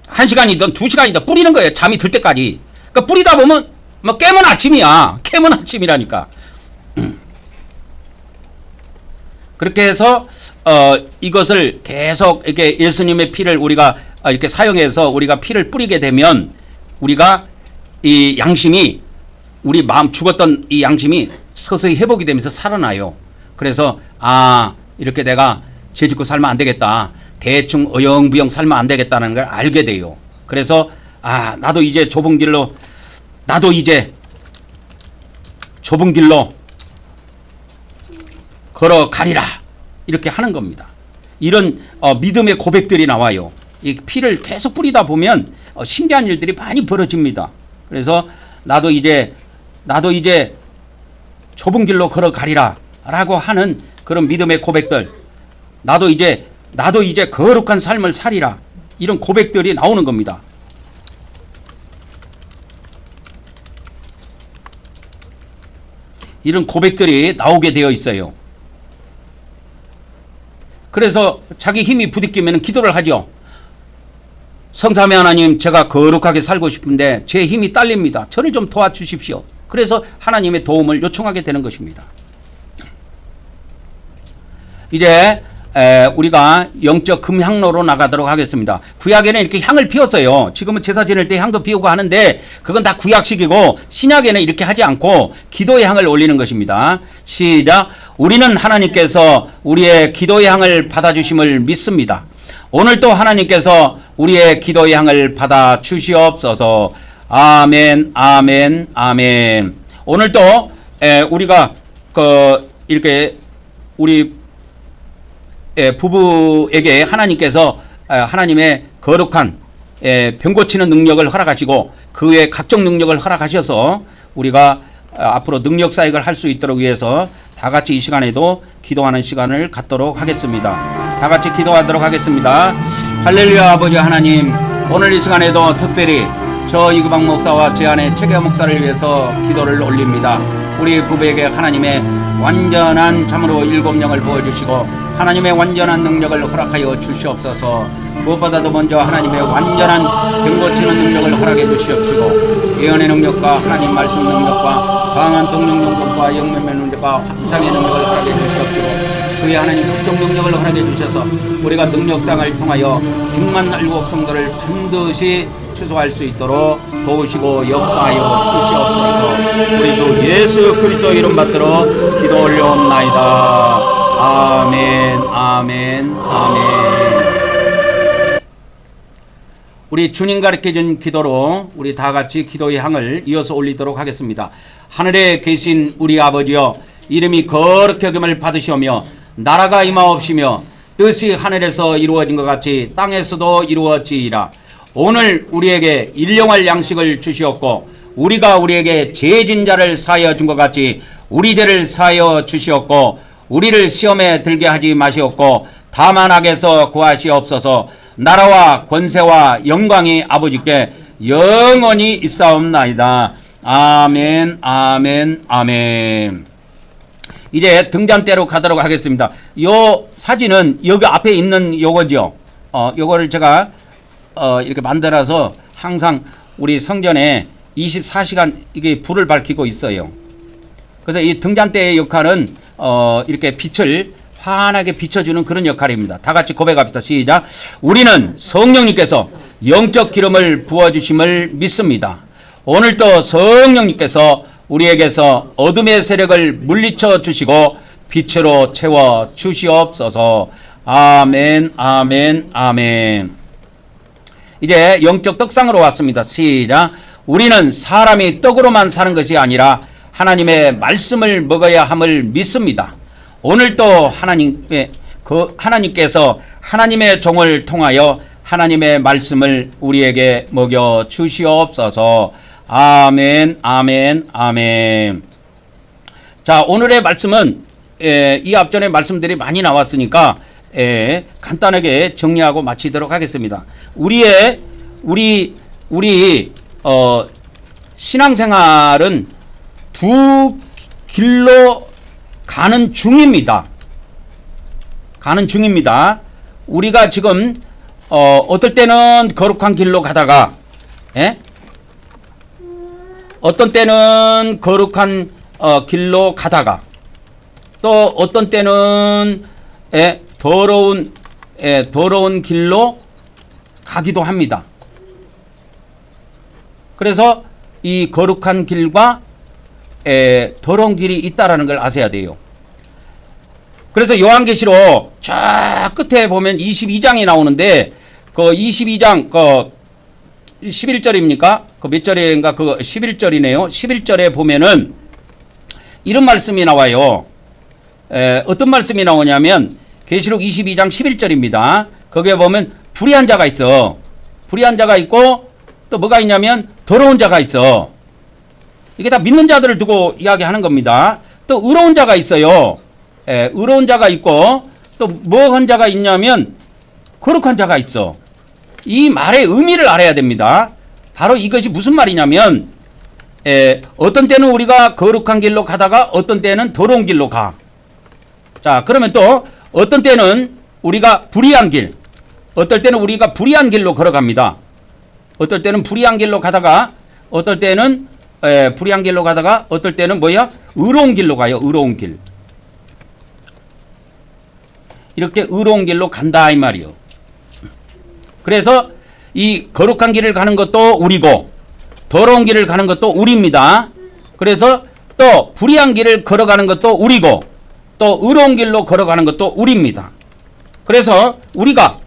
1시간이든 2시간이든 뿌리는 거예요. 잠이 들 때까지. 그러니까 뿌리다 보면 뭐 깨면 아침이야. 깨면 아침이라니까. 그렇게 해서 이것을 계속 이렇게 예수님의 피를 우리가 이렇게 사용해서 우리가 피를 뿌리게 되면 우리가 이 양심이 우리 마음 죽었던 이 양심이 서서히 회복이 되면서 살아나요. 그래서 이렇게 내가 죄짓고 살면 안 되겠다. 대충 어영부영 살면 안 되겠다는 걸 알게 돼요. 그래서 나도 이제 좁은 길로 걸어가리라 이렇게 하는 겁니다. 이런 믿음의 고백들이 나와요. 이 피를 계속 뿌리다 보면 신기한 일들이 많이 벌어집니다. 그래서 나도 이제 좁은 길로 걸어가리라 라고 하는 그런 믿음의 고백들, 나도 이제 거룩한 삶을 살리라, 이런 고백들이 나오는 겁니다. 이런 고백들이 나오게 되어 있어요. 그래서 자기 힘이 부딪히면 기도를 하죠. 성삼위 하나님, 제가 거룩하게 살고 싶은데 제 힘이 딸립니다. 저를 좀 도와주십시오. 그래서 하나님의 도움을 요청하게 되는 것입니다. 이제 우리가 영적 금향로로 나가도록 하겠습니다. 구약에는 이렇게 향을 피웠어요. 지금은 제사 지낼 때 향도 피우고 하는데 그건 다 구약식이고, 신약에는 이렇게 하지 않고 기도의 향을 올리는 것입니다. 시작. 우리는 하나님께서 우리의 기도의 향을 받아주심을 믿습니다. 오늘도 하나님께서 우리의 기도의 향을 받아 주시옵소서. 아멘, 아멘, 아멘. 오늘도 우리가 이렇게 우리 부부에게 하나님께서 하나님의 거룩한 병 고치는 능력을 허락하시고 그 외에 각종 능력을 허락하셔서 우리가 앞으로 능력 사역을 할 수 있도록 위해서 다 같이 이 시간에도 기도하는 시간을 갖도록 하겠습니다. 다 같이 기도하도록 하겠습니다. 할렐루야. 아버지 하나님, 오늘 이 시간에도 특별히 저 이규방 목사와 제 아내 최계화 목사를 위해서 기도를 올립니다. 우리 부부에게 하나님의 완전한 참으로 일곱령을 부어주시고 하나님의 완전한 능력을 허락하여 주시옵소서. 무엇보다도 먼저 하나님의 완전한 병고치는 능력을 허락해 주시옵시고 예언의 능력과 하나님 말씀 능력과 강한 동력 능력과 영면의 능력과 환상의 능력을 허락해 주시옵시고 그의 하나님 특정 능력을 허락해 주셔서 우리가 능력상을 통하여 6만 7 성도를 반드시 추수할 수 있도록 도우시고 역사하여 주시옵소서. 우리 주 예수 그리스도 이름 받들어 기도 올려옵나이다. 아멘, 아멘, 아멘. 우리 주님 가르쳐준 기도로 우리 다 같이 기도의 향을 이어서 올리도록 하겠습니다. 하늘에 계신 우리 아버지여, 이름이 거룩히 여김을 받으시오며 나라가 임하옵시며 뜻이 하늘에서 이루어진 것 같이 땅에서도 이루어지이라. 오늘 우리에게 일용할 양식을 주시옵고 우리가 우리에게 죄진 자를 사하여 준 것 같이 우리 죄를 사하여 주시옵고 우리를 시험에 들게 하지 마시옵고 다만 악에서 구하시옵소서. 나라와 권세와 영광이 아버지께 영원히 있사옵나이다. 아멘, 아멘, 아멘. 이제 등잔대로 가도록 하겠습니다. 요 사진은 여기 앞에 있는 요거죠. 요거를 제가 이렇게 만들어서 항상 우리 성전에 24시간 이게 불을 밝히고 있어요. 그래서 이 등잔대의 역할은 이렇게 빛을 환하게 비춰주는 그런 역할입니다. 다 같이 고백합시다. 시작. 우리는 성령님께서 영적 기름을 부어주심을 믿습니다. 오늘도 성령님께서 우리에게서 어둠의 세력을 물리쳐 주시고 빛으로 채워 주시옵소서. 아멘, 아멘, 아멘. 이제 영적 떡상으로 왔습니다. 시작. 우리는 사람이 떡으로만 사는 것이 아니라 하나님의 말씀을 먹어야 함을 믿습니다. 오늘도 하나님께서 하나님의 종을 통하여 하나님의 말씀을 우리에게 먹여 주시옵소서. 아멘, 아멘, 아멘. 자, 오늘의 말씀은 이 앞전에 말씀들이 많이 나왔으니까 간단하게 정리하고 마치도록 하겠습니다. 우리 신앙생활은 두 길로 가는 중입니다. 우리가 지금 어떨 때는 거룩한 길로 가다가 어떤 때는 거룩한 길로 가다가 또 어떤 때는 더러운 길로 가기도 합니다. 그래서 이 거룩한 길과 더러운 길이 있다라는 걸 아셔야 돼요. 그래서 요한계시록 저 끝에 보면 22장이 나오는데 그 22장 그 11절입니까? 그 몇 절인가? 그 11절이네요. 11절에 보면은 이런 말씀이 나와요. 어떤 말씀이 나오냐면 계시록 22장 11절입니다. 거기에 보면 불의한 자가 있어. 불의한 자가 있고 또 뭐가 있냐면 더러운 자가 있어. 이게 다 믿는 자들을 두고 이야기하는 겁니다. 또 의로운 자가 있어요. 의로운 자가 있고 또 뭐한 자가 있냐면 거룩한 자가 있어. 이 말의 의미를 알아야 됩니다. 바로 이것이 무슨 말이냐면 어떤 때는 우리가 거룩한 길로 가다가 어떤 때는 더러운 길로 가. 자, 그러면 또 어떤 때는 우리가 불의한 길, 어떨 때는 우리가 불의한 길로 걸어갑니다. 어떨 때는 불의한 길로 가다가 어떨 때는 불의한 길로 가다가 어떨 때는 뭐야? 의로운 길로 가요. 의로운 길. 이렇게 의로운 길로 간다 이 말이요. 그래서 이 거룩한 길을 가는 것도 우리고 더러운 길을 가는 것도 우리입니다. 그래서 또 불의한 길을 걸어가는 것도 우리고 또 의로운 길로 걸어가는 것도 우리입니다. 그래서 우리가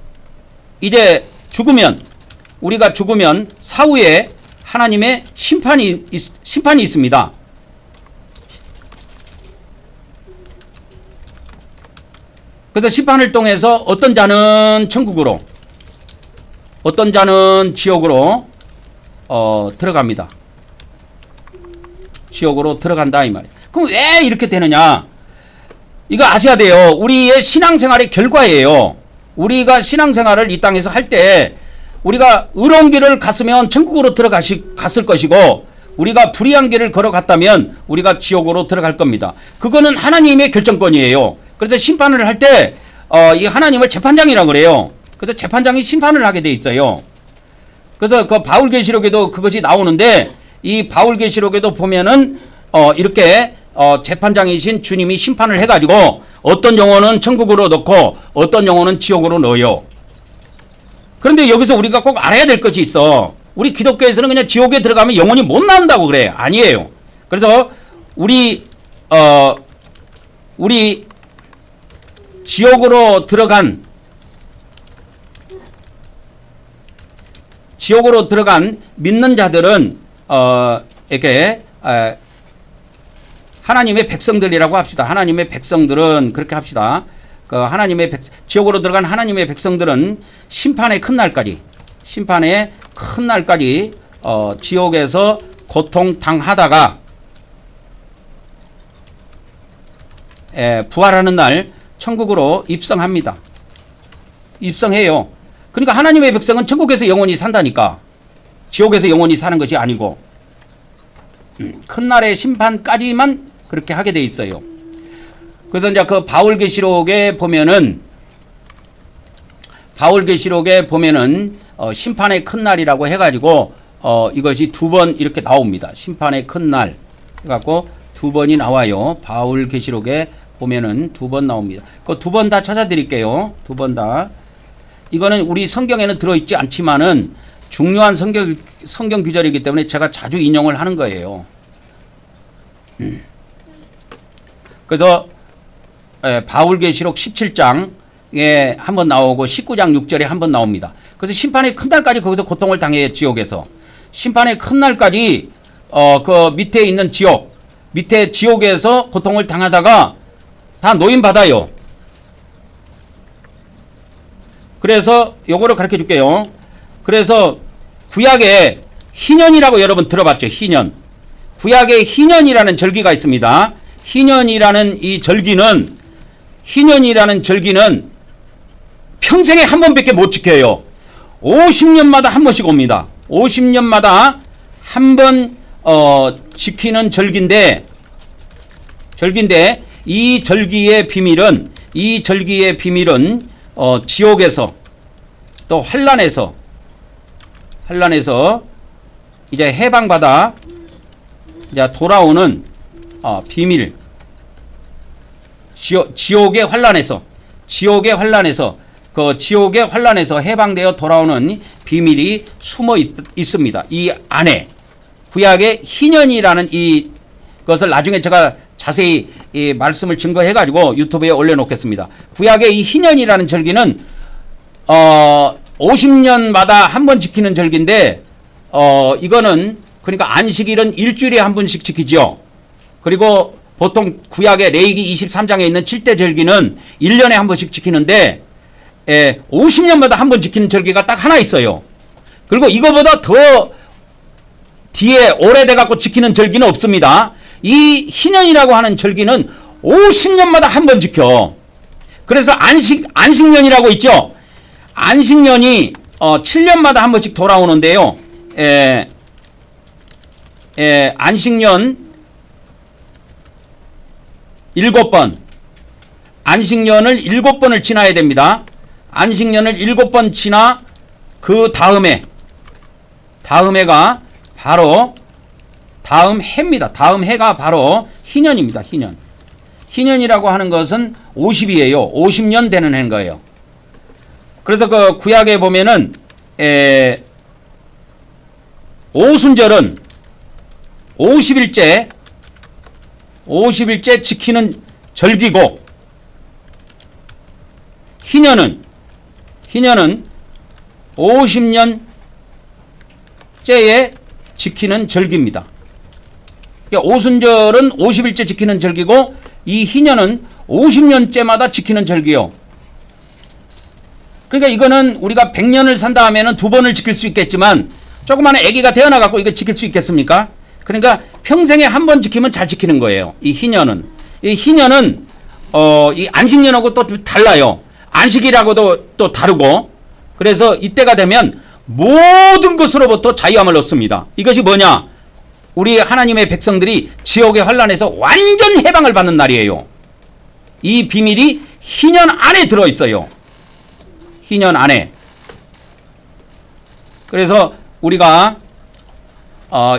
이제 우리가 죽으면 사후에 하나님의 심판이 있습니다. 그래서 심판을 통해서 어떤 자는 천국으로 어떤 자는 지옥으로 들어갑니다. 지옥으로 들어간다 이 말이에요. 그럼 왜 이렇게 되느냐? 이거 아셔야 돼요. 우리의 신앙생활의 결과예요. 우리가 신앙생활을 이 땅에서 할 때 우리가 의로운 길을 갔으면 천국으로 갔을 것이고 우리가 불의한 길을 걸어갔다면 우리가 지옥으로 들어갈 겁니다. 그거는 하나님의 결정권이에요. 그래서 심판을 할 때 이 하나님을 재판장이라고 그래요. 그래서 재판장이 심판을 하게 돼 있어요. 그래서 그 바울계시록에도 그것이 나오는데 이 바울계시록에도 보면은 이렇게 재판장이신 주님이 심판을 해가지고 어떤 영혼은 천국으로 넣고 어떤 영혼은 지옥으로 넣어요. 그런데 여기서 우리가 꼭 알아야 될 것이 있어. 우리 기독교에서는 그냥 지옥에 들어가면 영혼이 못 나온다고 그래. 아니에요. 그래서 우리 지옥으로 들어간 믿는 자들은 이렇게 하나님의 백성들이라고 합시다. 하나님의 백성들은 그렇게 합시다. 지옥으로 들어간 하나님의 백성들은 심판의 큰 날까지 지옥에서 고통당하다가 부활하는 날 천국으로 입성합니다. 입성해요. 그러니까 하나님의 백성은 천국에서 영원히 산다니까. 지옥에서 영원히 사는 것이 아니고 큰 날의 심판까지만 그렇게 하게 돼 있어요. 그래서 이제 그 바울계시록에 보면은 심판의 큰 날이라고 해가지고 이것이 두 번 이렇게 나옵니다. 심판의 큰 날 해갖고 두 번이 나와요. 바울계시록에 보면은 두 번 나옵니다. 그 두 번 다 찾아드릴게요. 두 번 다. 이거는 우리 성경에는 들어있지 않지만은 중요한 성경 구절이기 때문에 제가 자주 인용을 하는 거예요. 그래서 바울계시록 17장에 한번 나오고 19장 6절에 한번 나옵니다. 그래서 심판의 큰 날까지 거기서 고통을 당해요. 지옥에서. 심판의 큰 날까지 그 밑에 있는 밑에 지옥에서 고통을 당하다가 다 노임받아요. 그래서 요거를 가르쳐 줄게요. 그래서 구약에 희년이라고 여러분 들어봤죠? 희년. 구약에 희년이라는 절기가 있습니다. 희년이라는 절기는 평생에 한 번밖에 못 지켜요. 50년마다 한 번씩 옵니다. 50년마다 한 번 지키는 절기인데 이 절기의 비밀은 지옥에서 또 환난에서 이제 해방받아 이제 돌아오는 비밀. 지옥의 환난에서 해방되어 돌아오는 비밀이 숨어 있습니다. 이 안에 구약의 희년이라는 이것을 나중에 제가 자세히 이 말씀을 증거해 가지고 유튜브에 올려놓겠습니다. 구약의 이 희년이라는 절기는 50년마다 한 번 지키는 절기인데 이거는 그러니까 안식일은 일주일에 한 번씩 지키죠. 그리고 보통 구약의 레위기 23장에 있는 7대 절기는 1년에 한 번씩 지키는데 50년마다 한 번 지키는 절기가 딱 하나 있어요. 그리고 이거보다 더 뒤에 오래돼 갖고 지키는 절기는 없습니다. 이 희년이라고 하는 절기는 50년마다 한 번 지켜. 그래서 안식년이라고 있죠. 안식년이 7년마다 한 번씩 돌아오는데요. 안식년 7번. 안식년을 7번을 지나야 됩니다. 안식년을 7번 지나 그 다음해가 바로 다음 해입니다. 다음 해가 바로 희년입니다. 희년. 희년이라고 하는 것은 50이에요. 50년 되는 해인 거예요. 그래서 그 구약에 보면은 오순절은 50일째 지키는 절기고 희년은 50년째에 지키는 절기입니다. 그러니까 오순절은 50일째 지키는 절기고 이 희년은 50년째마다 지키는 절기요. 그러니까 이거는 우리가 100년을 산다 하면은 2번을 지킬 수 있겠지만 조그마한 아기가 태어나갖고 이거 지킬 수 있겠습니까? 그러니까 평생에 한 번 지키면 잘 지키는 거예요. 이 희년은. 이 희년은 이 안식년하고 또 달라요. 안식이라고도 또 다르고. 그래서 이때가 되면 모든 것으로부터 자유함을 얻습니다. 이것이 뭐냐? 우리 하나님의 백성들이 지옥의 환란에서 완전 해방을 받는 날이에요. 이 비밀이 희년 안에 들어있어요. 희년 안에. 그래서 우리가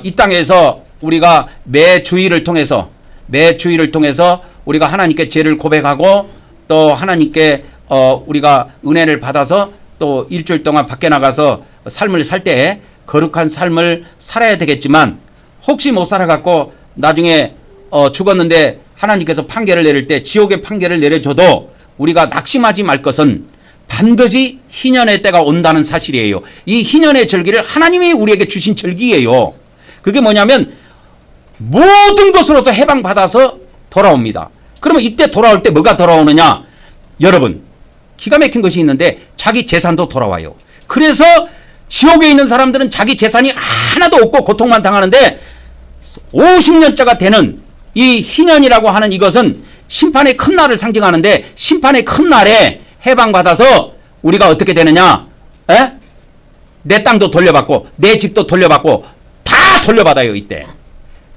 이 땅에서 우리가 매 주일을 통해서 우리가 하나님께 죄를 고백하고 또 하나님께 우리가 은혜를 받아서 또 일주일 동안 밖에 나가서 삶을 살 때 거룩한 삶을 살아야 되겠지만 혹시 못 살아갖고 나중에 죽었는데 하나님께서 판결을 내릴 때 지옥의 판결을 내려줘도 우리가 낙심하지 말 것은 반드시 희년의 때가 온다는 사실이에요. 이 희년의 절기를 하나님이 우리에게 주신 절기예요. 그게 뭐냐면 모든 것으로서 해방받아서 돌아옵니다. 그러면 이때 돌아올 때 뭐가 돌아오느냐? 여러분, 기가 막힌 것이 있는데 자기 재산도 돌아와요. 그래서 지옥에 있는 사람들은 자기 재산이 하나도 없고 고통만 당하는데 50년째가 되는 이 희년이라고 하는 이것은 심판의 큰 날을 상징하는데 심판의 큰 날에 해방받아서 우리가 어떻게 되느냐? 내 땅도 돌려받고 내 집도 돌려받고 다 돌려받아요 이때.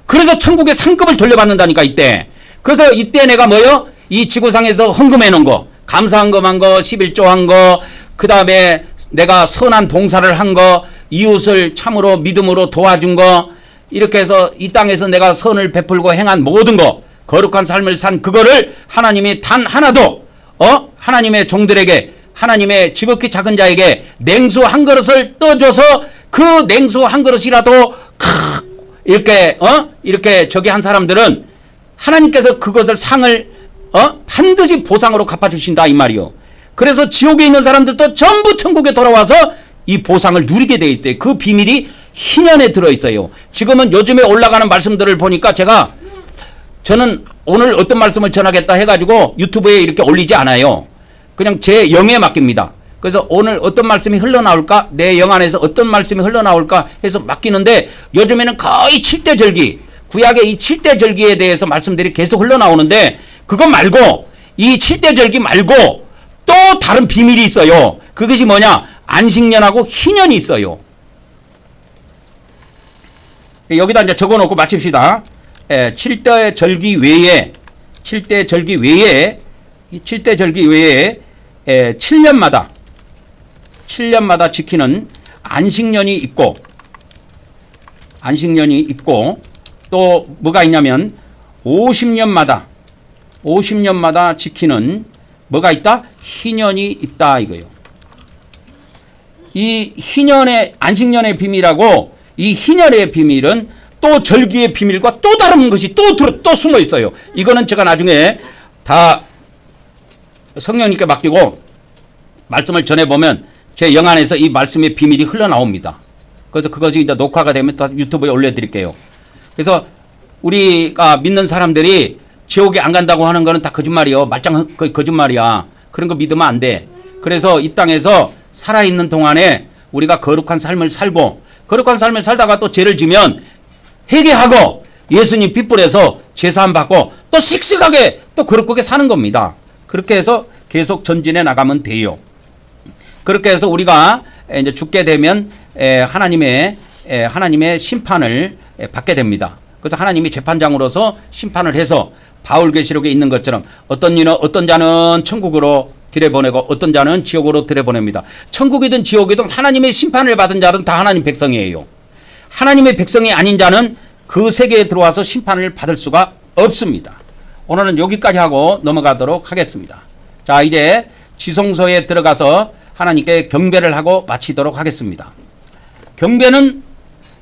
그래서 천국의 상급을 돌려받는다니까 이때. 그래서 이때 내가 뭐요? 이 지구상에서 헌금해 놓은 거, 감사헌금한 거, 11조 한 거, 그 다음에 내가 선한 봉사를 한 거, 이웃을 참으로 믿음으로 도와준 거, 이렇게 해서 이 땅에서 내가 선을 베풀고 행한 모든 거, 거룩한 삶을 산 그거를 하나님이 단 하나도 하나님의 종들에게, 하나님의 지극히 작은 자에게 냉수 한 그릇을 떠줘서 그 냉수 한 그릇이라도 이렇게 저기 한 사람들은 하나님께서 그것을 상을 반드시 보상으로 갚아주신다 이 말이요. 그래서 지옥에 있는 사람들도 전부 천국에 돌아와서 이 보상을 누리게 돼 있어요. 그 비밀이 희년에 들어있어요. 지금은 요즘에 올라가는 말씀들을 보니까 저는 오늘 어떤 말씀을 전하겠다 해가지고 유튜브에 이렇게 올리지 않아요. 그냥 제 영에 맡깁니다. 그래서 오늘 어떤 말씀이 흘러나올까? 내 영 안에서 어떤 말씀이 흘러나올까 해서 맡기는데 요즘에는 거의 7대 절기, 구약의 이 7대 절기에 대해서 말씀들이 계속 흘러나오는데 그것 말고 이 7대 절기 말고 또 다른 비밀이 있어요. 그것이 뭐냐? 안식년하고 희년이 있어요. 여기다 이제 적어놓고 마칩시다. 7대 절기 외에 7대 절기 외에 7년마다 지키는 안식년이 있고 또 뭐가 있냐면 50년마다 지키는 뭐가 있다? 희년이 있다 이거예요. 이 희년의 안식년의 비밀하고 이 희년의 비밀은 또 절기의 비밀과 또 다른 것이 또 숨어 있어요. 이거는 제가 나중에 다 성령님께 맡기고 말씀을 전해보면 제 영 안에서 이 말씀의 비밀이 흘러나옵니다. 그래서 그것이 이제 녹화가 되면 또 유튜브에 올려드릴게요. 그래서 우리가 믿는 사람들이 지옥에 안 간다고 하는 거는 다 거짓말이요. 말짱 거짓말이야. 그런 거 믿으면 안 돼. 그래서 이 땅에서 살아있는 동안에 우리가 거룩한 삶을 살고 거룩한 삶을 살다가 또 죄를 지면 회개하고 예수님 빗불에서 죄사함 받고 또 씩씩하게 또 거룩하게 사는 겁니다. 그렇게 해서 계속 전진해 나가면 돼요. 그렇게 해서 우리가 이제 죽게 되면 하나님의 심판을 받게 됩니다. 그래서 하나님이 재판장으로서 심판을 해서 바울계시록에 있는 것처럼 어떤 자는 천국으로 들여보내고 어떤 자는 지옥으로 들여보냅니다. 천국이든 지옥이든 하나님의 심판을 받은 자는 다 하나님 백성이에요. 하나님의 백성이 아닌 자는 그 세계에 들어와서 심판을 받을 수가 없습니다. 오늘은 여기까지 하고 넘어가도록 하겠습니다. 자, 이제 지성소에 들어가서 하나님께 경배를 하고 마치도록 하겠습니다. 경배는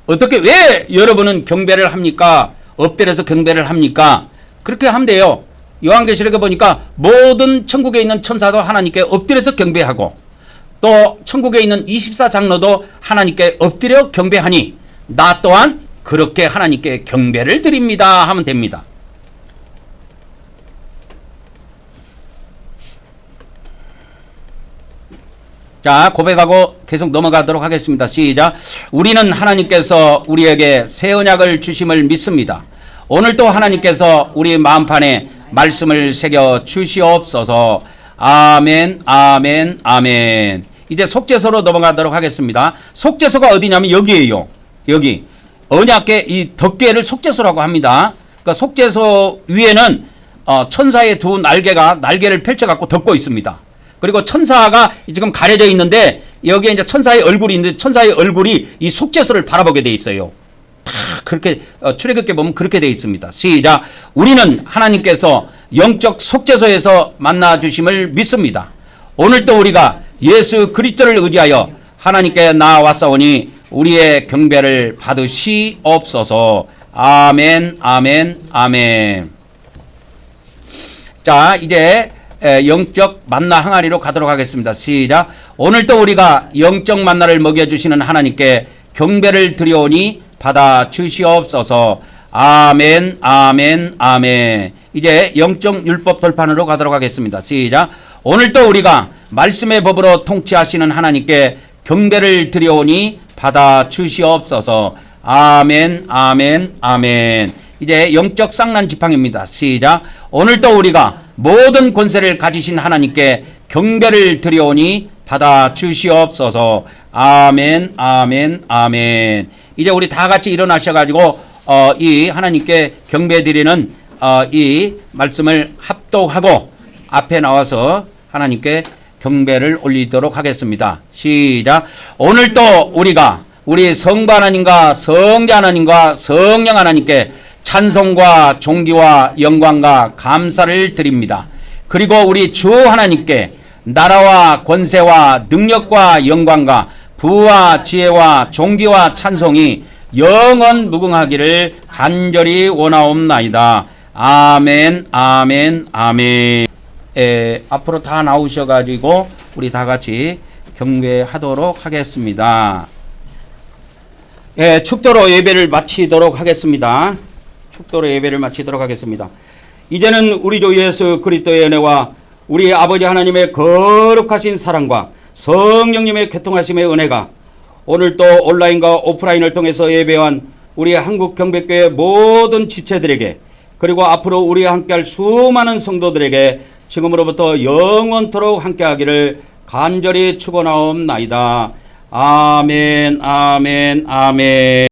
어떻게, 왜 여러분은 경배를 합니까? 엎드려서 경배를 합니까? 그렇게 하면 돼요. 요한계시록에 보니까 모든 천국에 있는 천사도 하나님께 엎드려서 경배하고 또 천국에 있는 24장로도 하나님께 엎드려 경배하니 나 또한 그렇게 하나님께 경배를 드립니다 하면 됩니다. 자, 고백하고 계속 넘어가도록 하겠습니다. 시작. 우리는 하나님께서 우리에게 새 언약을 주심을 믿습니다. 오늘도 하나님께서 우리 마음판에 말씀을 새겨 주시옵소서. 아멘, 아멘, 아멘. 이제 속죄소로 넘어가도록 하겠습니다. 속죄소가 어디냐면 여기에요. 여기. 언약궤 이 덮개를 속죄소라고 합니다. 그러니까 속죄소 위에는 천사의 두 날개를 펼쳐갖고 덮고 있습니다. 그리고 천사가 지금 가려져 있는데 여기에 이제 천사의 얼굴이 있는데 천사의 얼굴이 이 속죄소를 바라보게 돼 있어요. 다 그렇게 출애굽기 보면 그렇게 돼 있습니다. 시작. 우리는 하나님께서 영적 속죄소에서 만나 주심을 믿습니다. 오늘도 우리가 예수 그리스도를 의지하여 하나님께 나아왔사오니 우리의 경배를 받으시옵소서. 아멘, 아멘, 아멘. 자, 이제 영적 만나 항아리로 가도록 하겠습니다. 시작. 오늘도 우리가 영적 만나를 먹여주시는 하나님께 경배를 드려오니 받아 주시옵소서. 아멘, 아멘, 아멘. 이제 영적 율법 돌판으로 가도록 하겠습니다. 시작. 오늘도 우리가 말씀의 법으로 통치하시는 하나님께 경배를 드려오니 받아 주시옵소서. 아멘, 아멘, 아멘. 이제 영적 쌍난 지팡입니다. 시작. 오늘도 우리가 모든 권세를 가지신 하나님께 경배를 드려오니 받아 주시옵소서. 아멘, 아멘, 아멘. 이제 우리 다 같이 일어나셔가지고 이 하나님께 경배 드리는 이 말씀을 합독하고 앞에 나와서 하나님께 경배를 올리도록 하겠습니다. 시작. 오늘도 우리가 우리 성부 하나님과 성자 하나님과 성령 하나님께 찬송과 존귀와 영광과 감사를 드립니다. 그리고 우리 주 하나님께 나라와 권세와 능력과 영광과 부와 지혜와 존귀와 찬송이 영원 무궁하기를 간절히 원하옵나이다. 아멘, 아멘, 아멘. 앞으로 다 나오셔가지고 우리 다 같이 경배하도록 하겠습니다. 축도로 예배를 마치도록 하겠습니다. 축도로 예배를 마치도록 하겠습니다. 이제는 우리 주 예수 그리스도의 은혜와 우리 아버지 하나님의 거룩하신 사랑과 성령님의 교통하심의 은혜가 오늘도 온라인과 오프라인을 통해서 예배한 우리 한국경배교회 모든 지체들에게 그리고 앞으로 우리와 함께할 수많은 성도들에게 지금으로부터 영원토록 함께하기를 간절히 축원하옵나이다. 아멘, 아멘, 아멘.